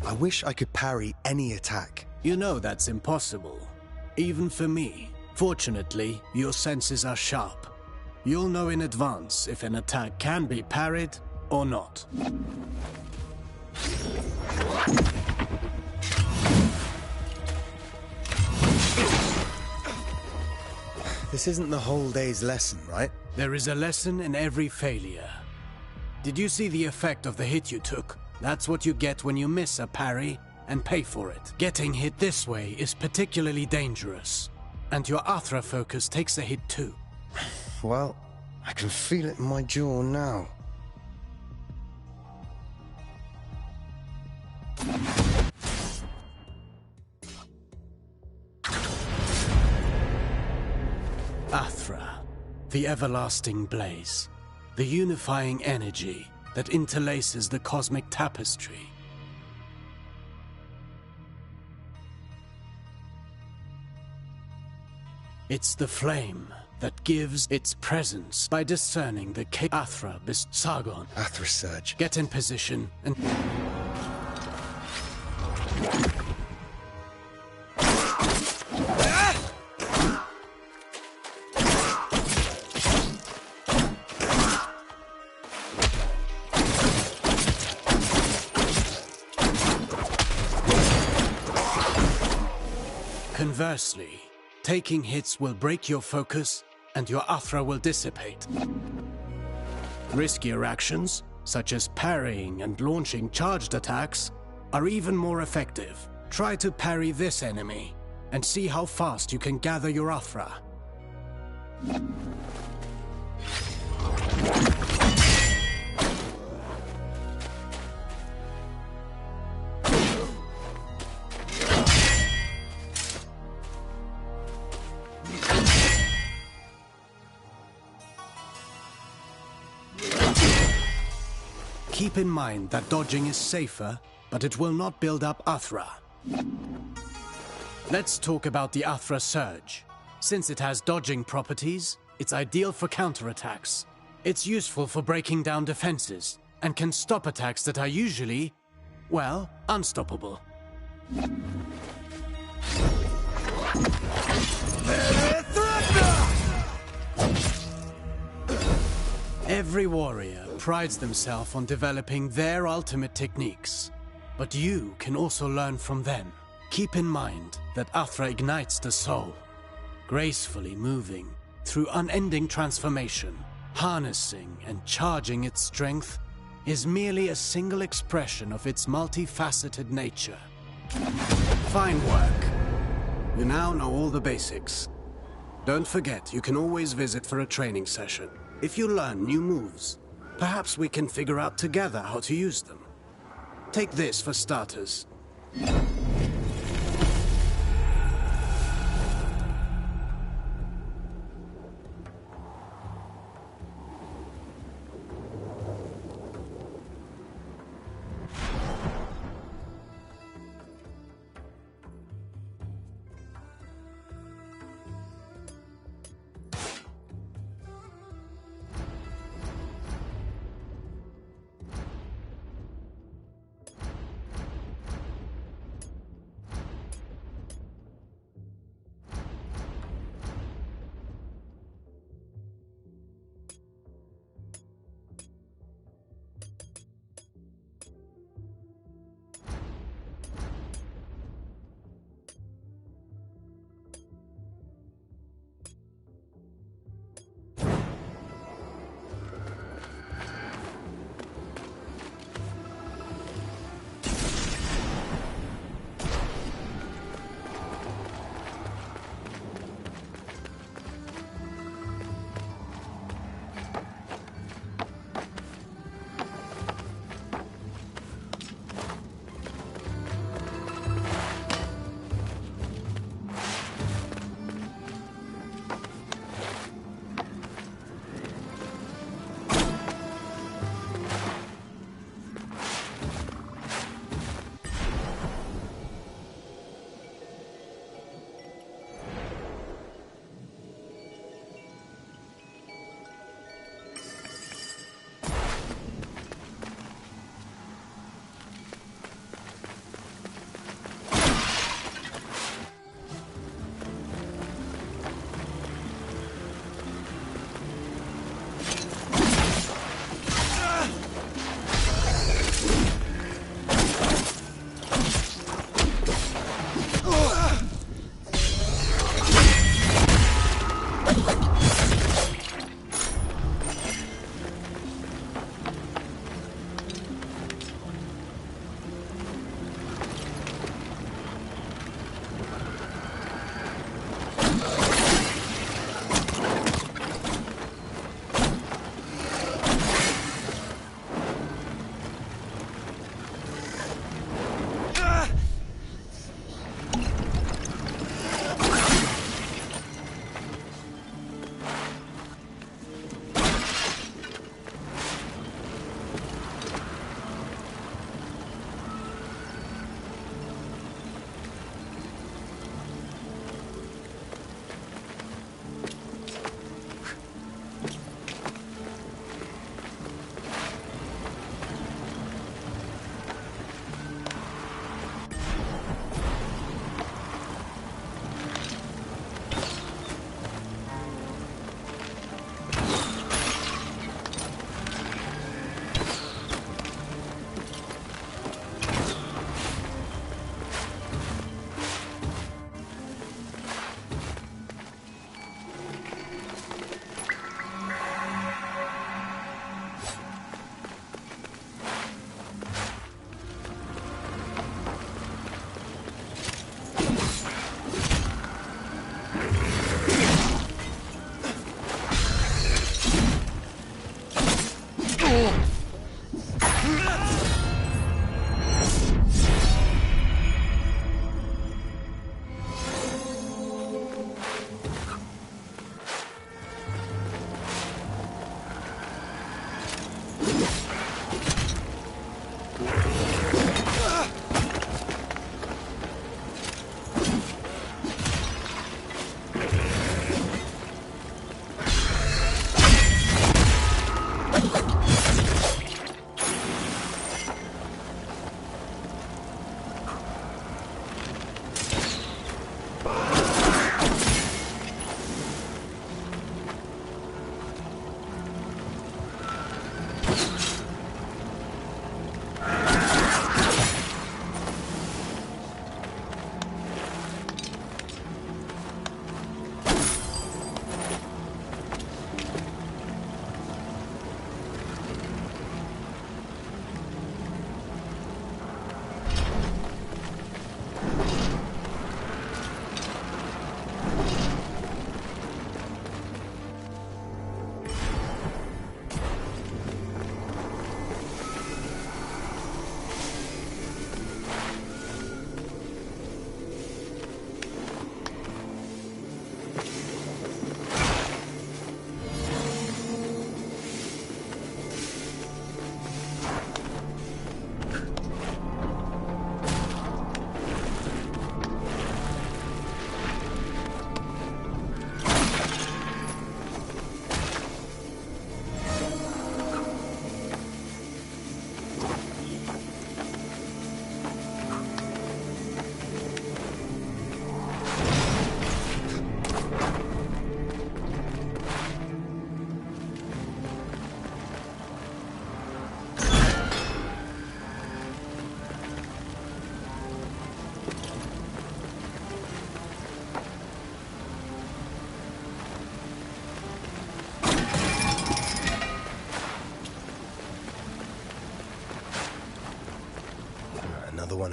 I wish I could parry any attack. You know that's impossible. Even for me. Fortunately, your senses are sharp. You'll know in advance if an attack can be parried or not. This isn't the whole day's lesson, right? There is a lesson in every failure. Did you see the effect of the hit you took? That's what you get when you miss a parry and pay for it. Getting hit this way is particularly dangerous. And your Athra focus takes a hit too. Well, I can feel it in my jaw now. Athra, the everlasting blaze, the unifying energy that interlaces the cosmic tapestry. It's the flame that gives its presence by discerning the Athra Sargon. Athra Surge. Get in position and... Conversely, taking hits will break your focus and your Athra will dissipate. Riskier actions, such as parrying and launching charged attacks, are even more effective. Try to parry this enemy and see how fast you can gather your Athra. Keep in mind that dodging is safer, but it will not build up Athra. Let's talk about the Athra Surge. Since it has dodging properties, it's ideal for counterattacks. It's useful for breaking down defenses, and can stop attacks that are usually, well, unstoppable. Every warrior prides themselves on developing their ultimate techniques, but you can also learn from them. Keep in mind that Athra ignites the soul, gracefully moving through unending transformation. Harnessing and charging its strength is merely a single expression of its multifaceted nature. Fine work. You now know all the basics. Don't forget, you can always visit for a training session. If you learn new moves, perhaps we can figure out together how to use them. Take this for starters.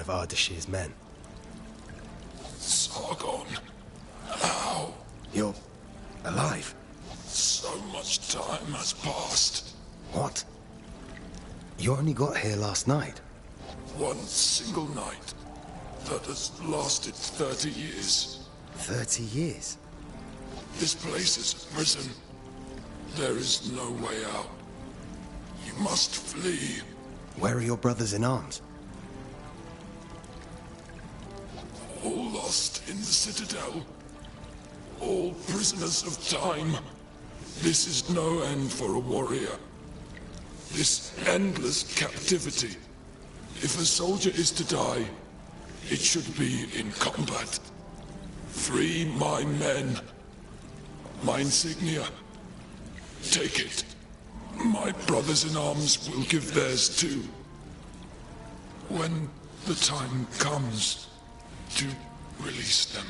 of Ardashir's men. Sargon. How? You're alive? So much time has passed. What? You only got here last night. One single night that has lasted 30 years. 30 years? This place is a prison. There is no way out. You must flee. Where are your brothers in arms? All lost in the Citadel. All prisoners of time. This is no end for a warrior. This endless captivity. If a soldier is to die, it should be in combat. Free my men. My insignia. Take it. My brothers in arms will give theirs too. When the time comes to release them.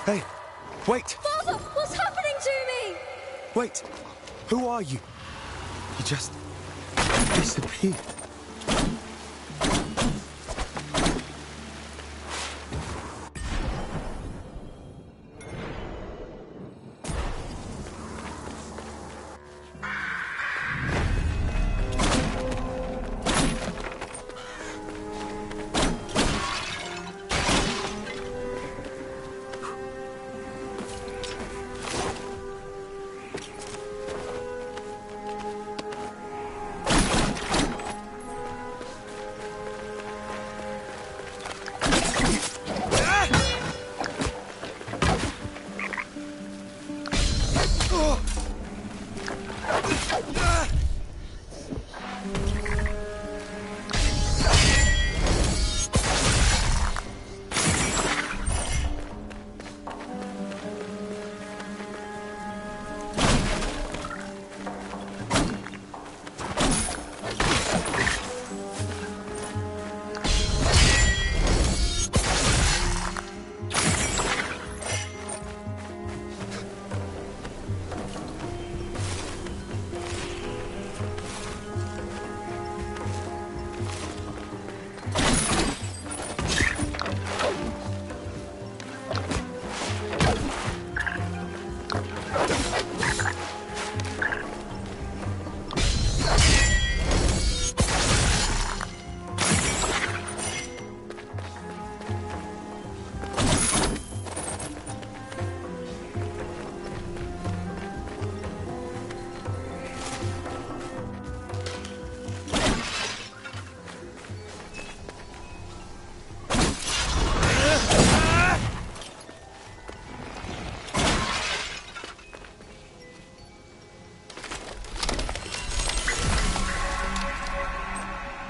Hey, wait! Father, what's happening to me? Wait! Who are you? He just disappeared.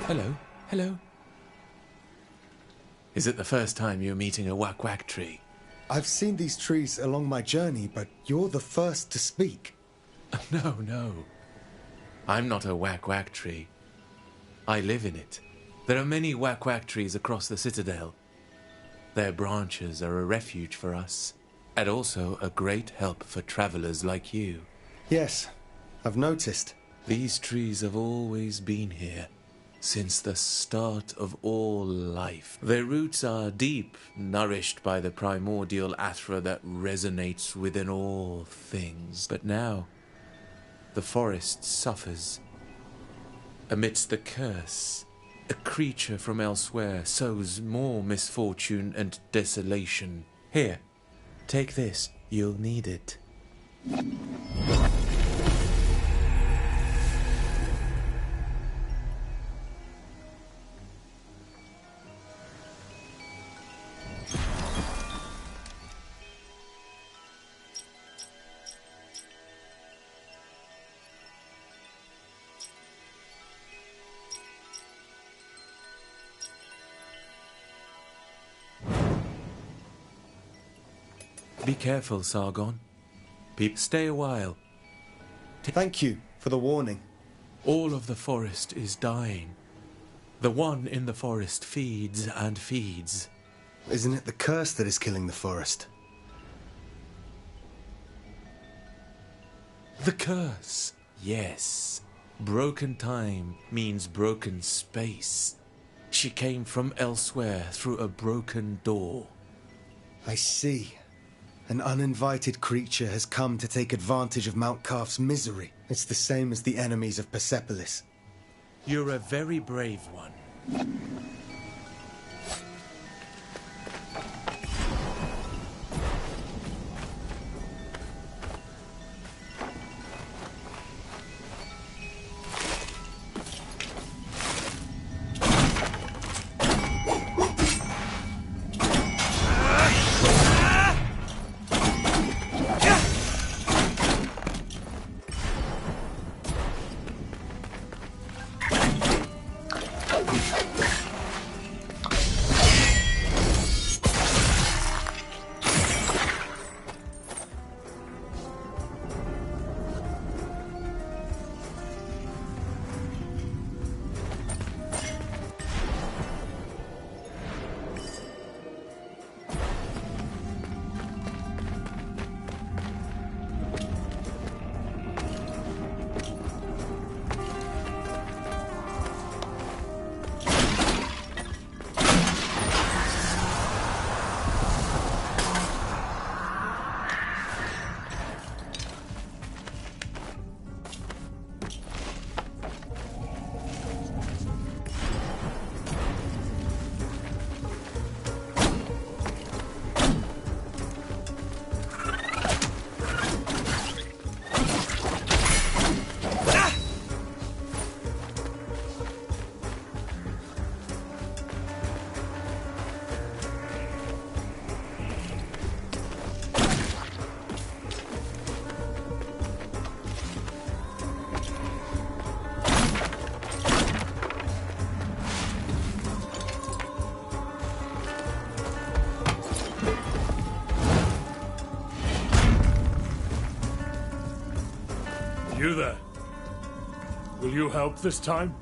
Hello, hello. Is it the first time you're meeting a whack-whack tree? I've seen these trees along my journey, but you're the first to speak. No, no. I'm not a whack-whack tree. I live in it. There are many whack-whack trees across the citadel. Their branches are a refuge for us, and also a great help for travelers like you. Yes, I've noticed. These trees have always been here, since the start of all life. Their roots are deep, nourished by the primordial Athra that resonates within all things. But now, the forest suffers. Amidst the curse, a creature from elsewhere sows more misfortune and desolation. Here, take this. You'll need it. Be careful, Sargon. Stay a while. Thank you for the warning. All of the forest is dying. The one in the forest feeds and feeds. Isn't it the curse that is killing the forest? The curse, yes. Broken time means broken space. She came from elsewhere through a broken door. I see. An uninvited creature has come to take advantage of Mount Calf's misery. It's the same as the enemies of Persepolis. You're a very brave one. You there. Will you help this time?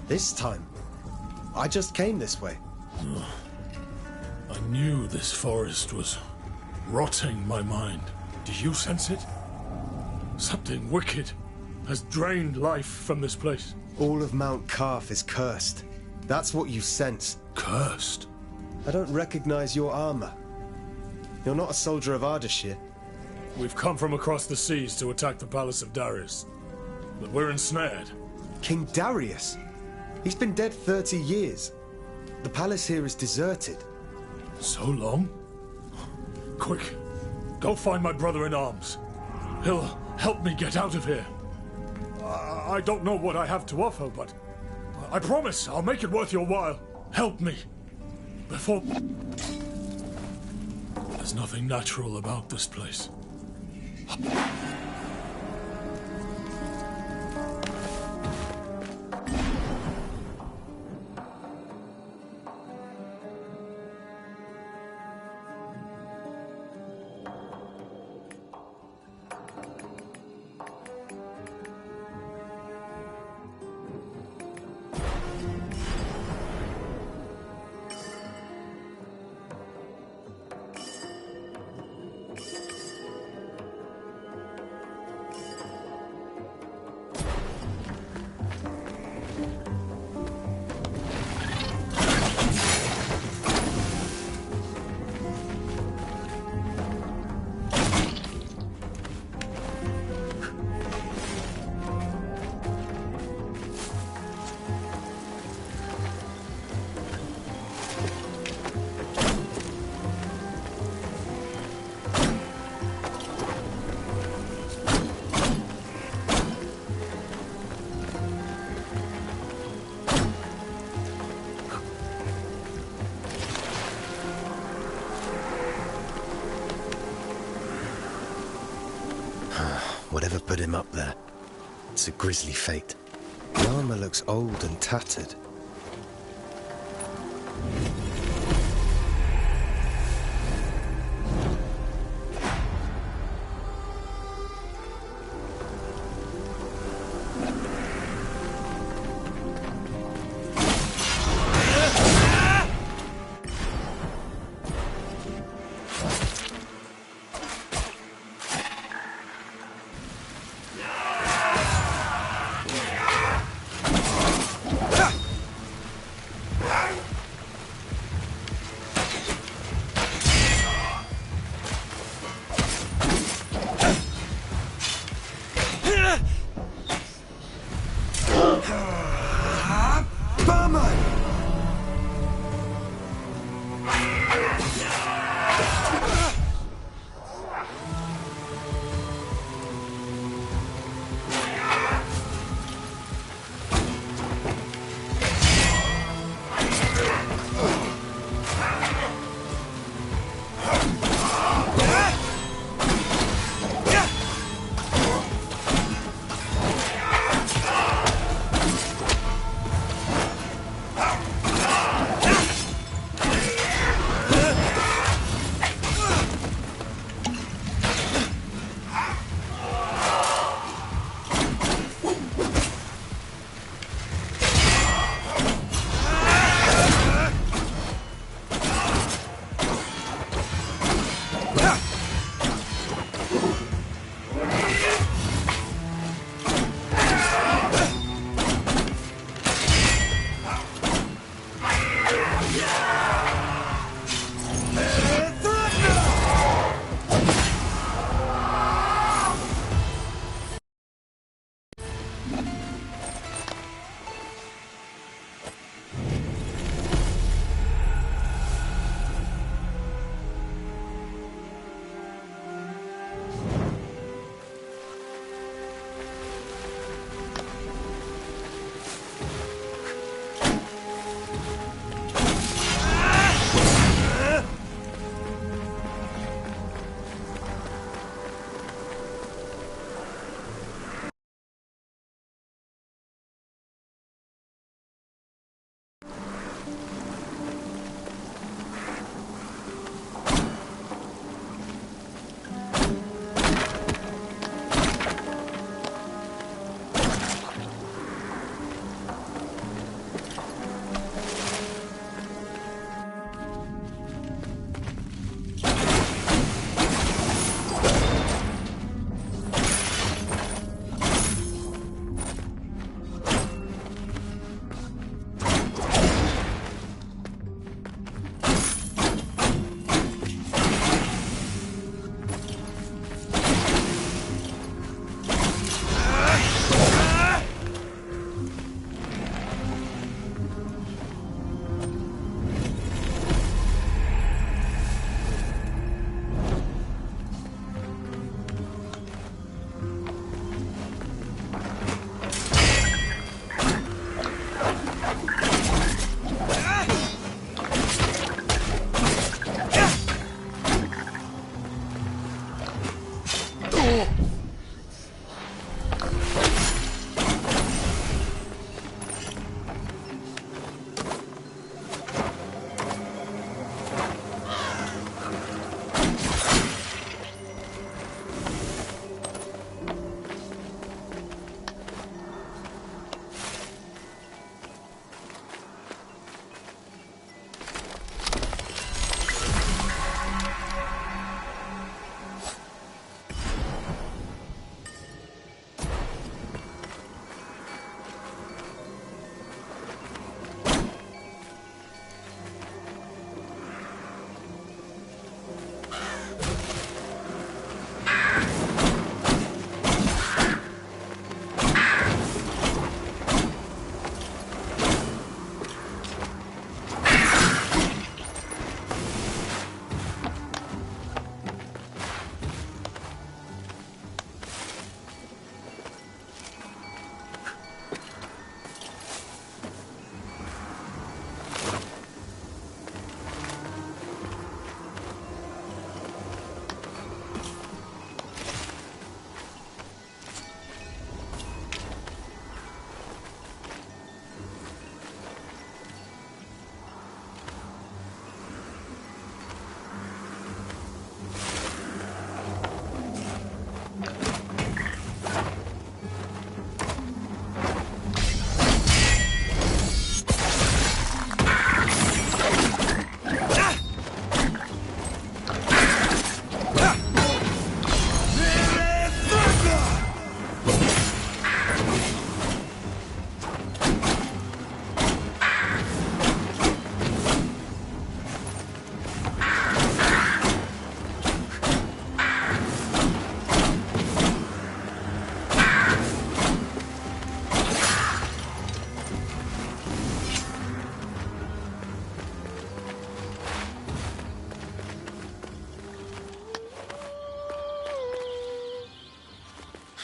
This time? I just came this way. I knew this forest was rotting my mind. Do you sense it? Something wicked has drained life from this place. All of Mount Carf is cursed. That's what you sense. Cursed? I don't recognize your armor. You're not a soldier of Ardashir. We've come from across the seas to attack the palace of Darius. But we're ensnared. King Darius? He's been dead 30 years. The palace here is deserted. So long? Quick, go find my brother in arms. He'll help me get out of here. I don't know what I have to offer, but I promise I'll make it worth your while. Help me. Before... There's nothing natural about this place. Whatever put him up there, it's a grisly fate. The armor looks old and tattered.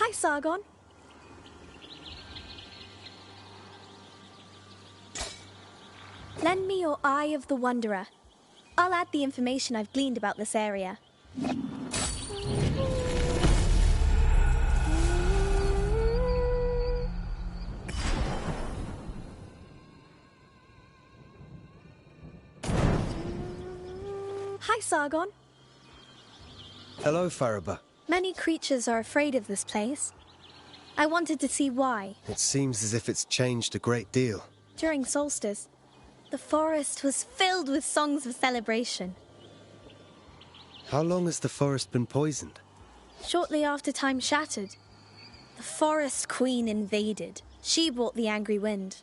Hi, Sargon. Lend me your Eye of the Wanderer. I'll add the information I've gleaned about this area. Hi, Sargon. Hello, Faraba. Many creatures are afraid of this place. I wanted to see why. It seems as if it's changed a great deal. During solstice, the forest was filled with songs of celebration. How long has the forest been poisoned? Shortly after time shattered, the forest queen invaded. She brought the angry wind.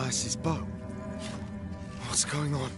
Menelaus' bow. What's going on?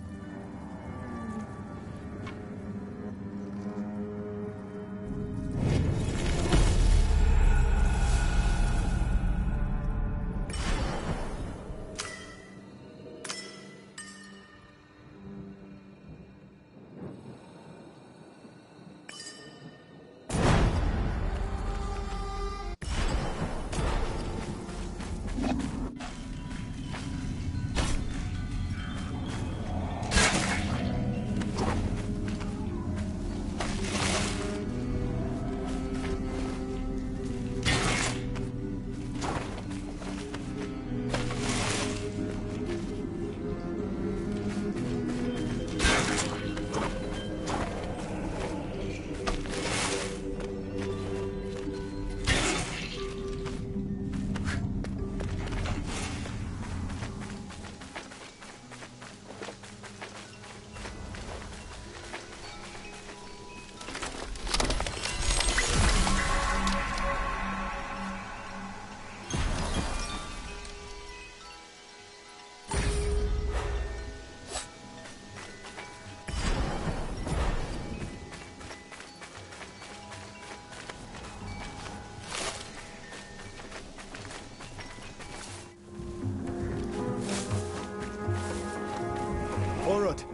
Orod,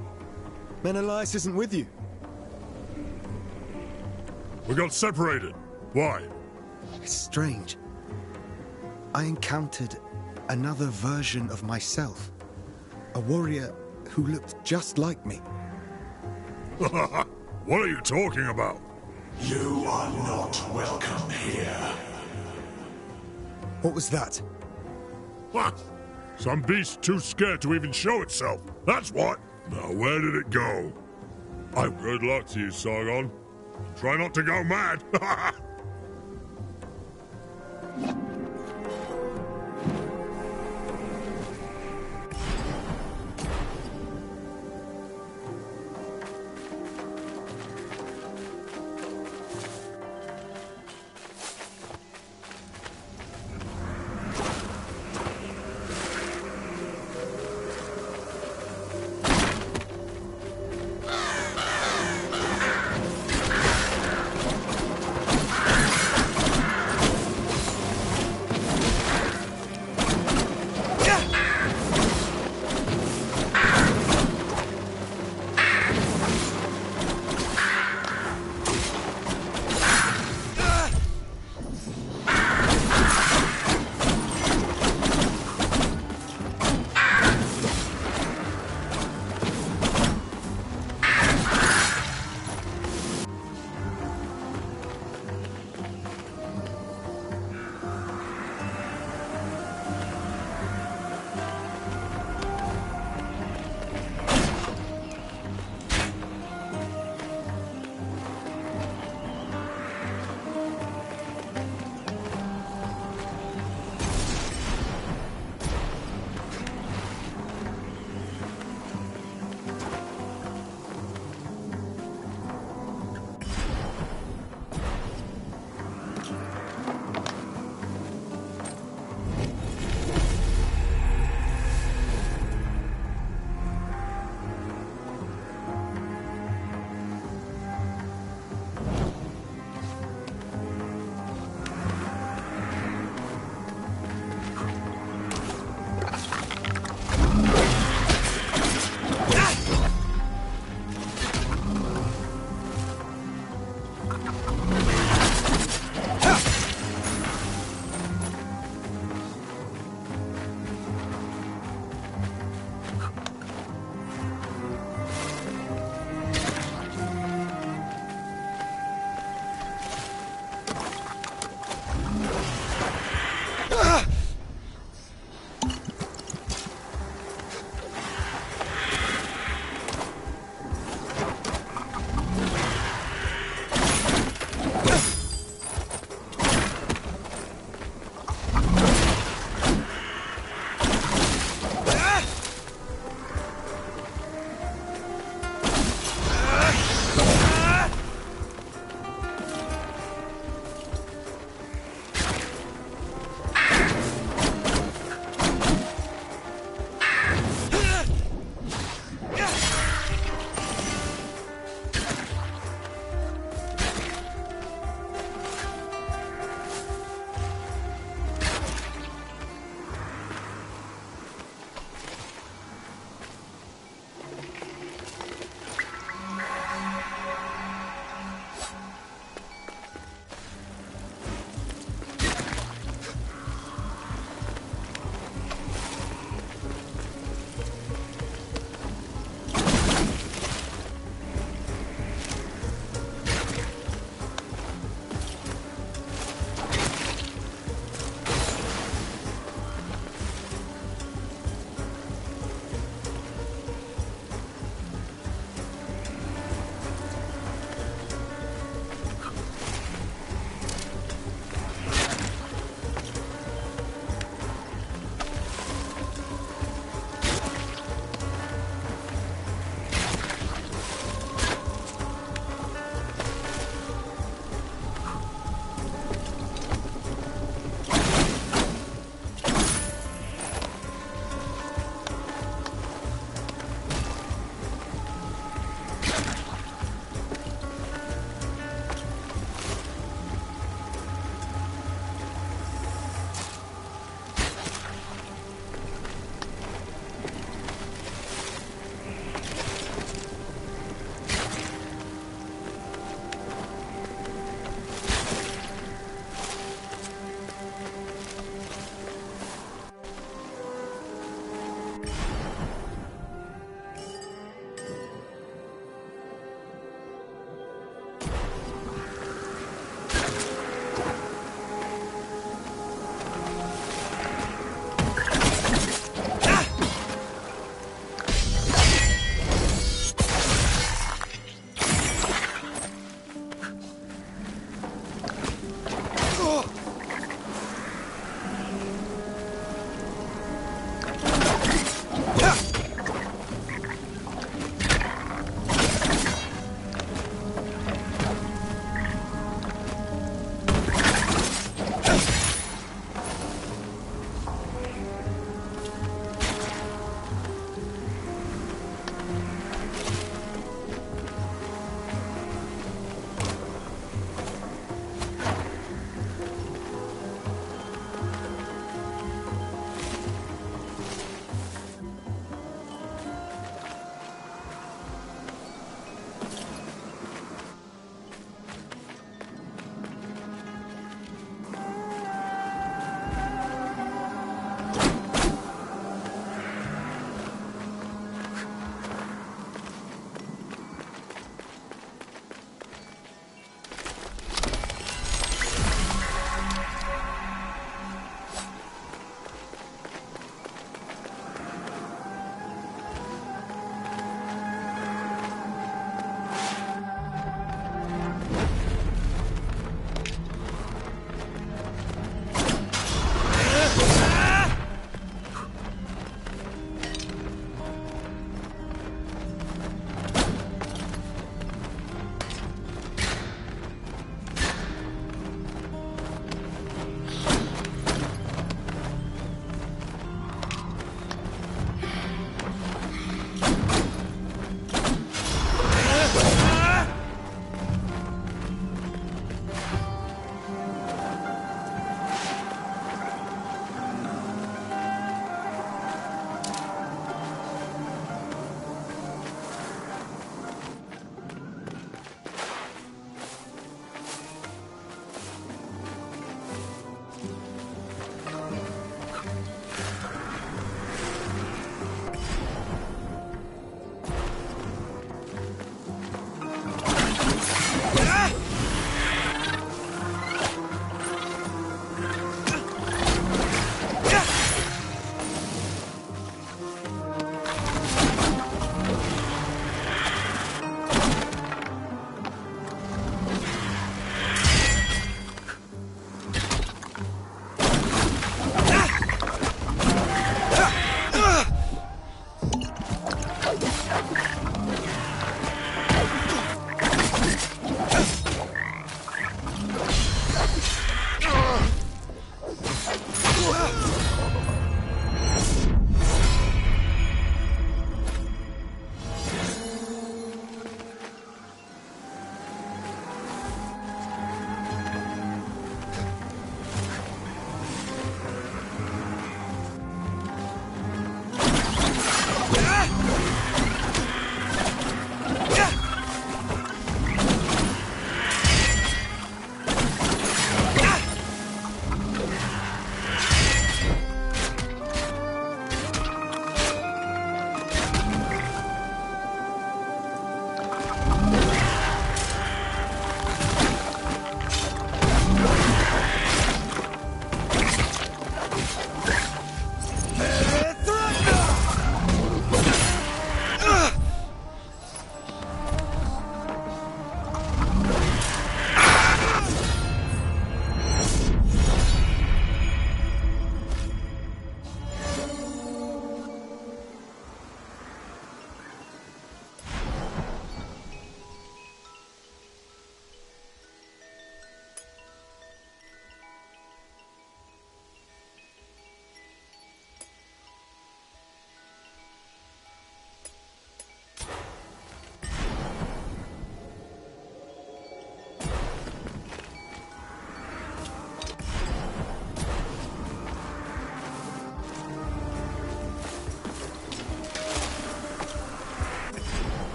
Menelaus isn't with you. We got separated. Why? It's strange. I encountered another version of myself. A warrior who looked just like me. What are you talking about? You are not welcome here. What was that? What? Some beast too scared to even show itself. That's what. Now, where did it go? Good luck to you, Sargon. Try not to go mad.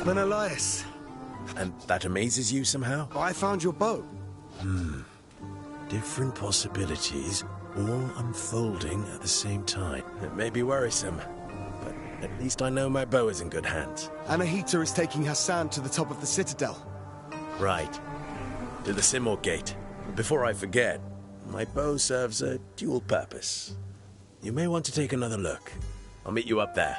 Menelaus. And that amazes you somehow? I found your bow. Different possibilities, all unfolding at the same time. It may be worrisome, but at least I know my bow is in good hands. Anahita is taking Hassan to the top of the citadel. Right. To the Simor Gate. Before I forget, my bow serves a dual purpose. You may want to take another look. I'll meet you up there.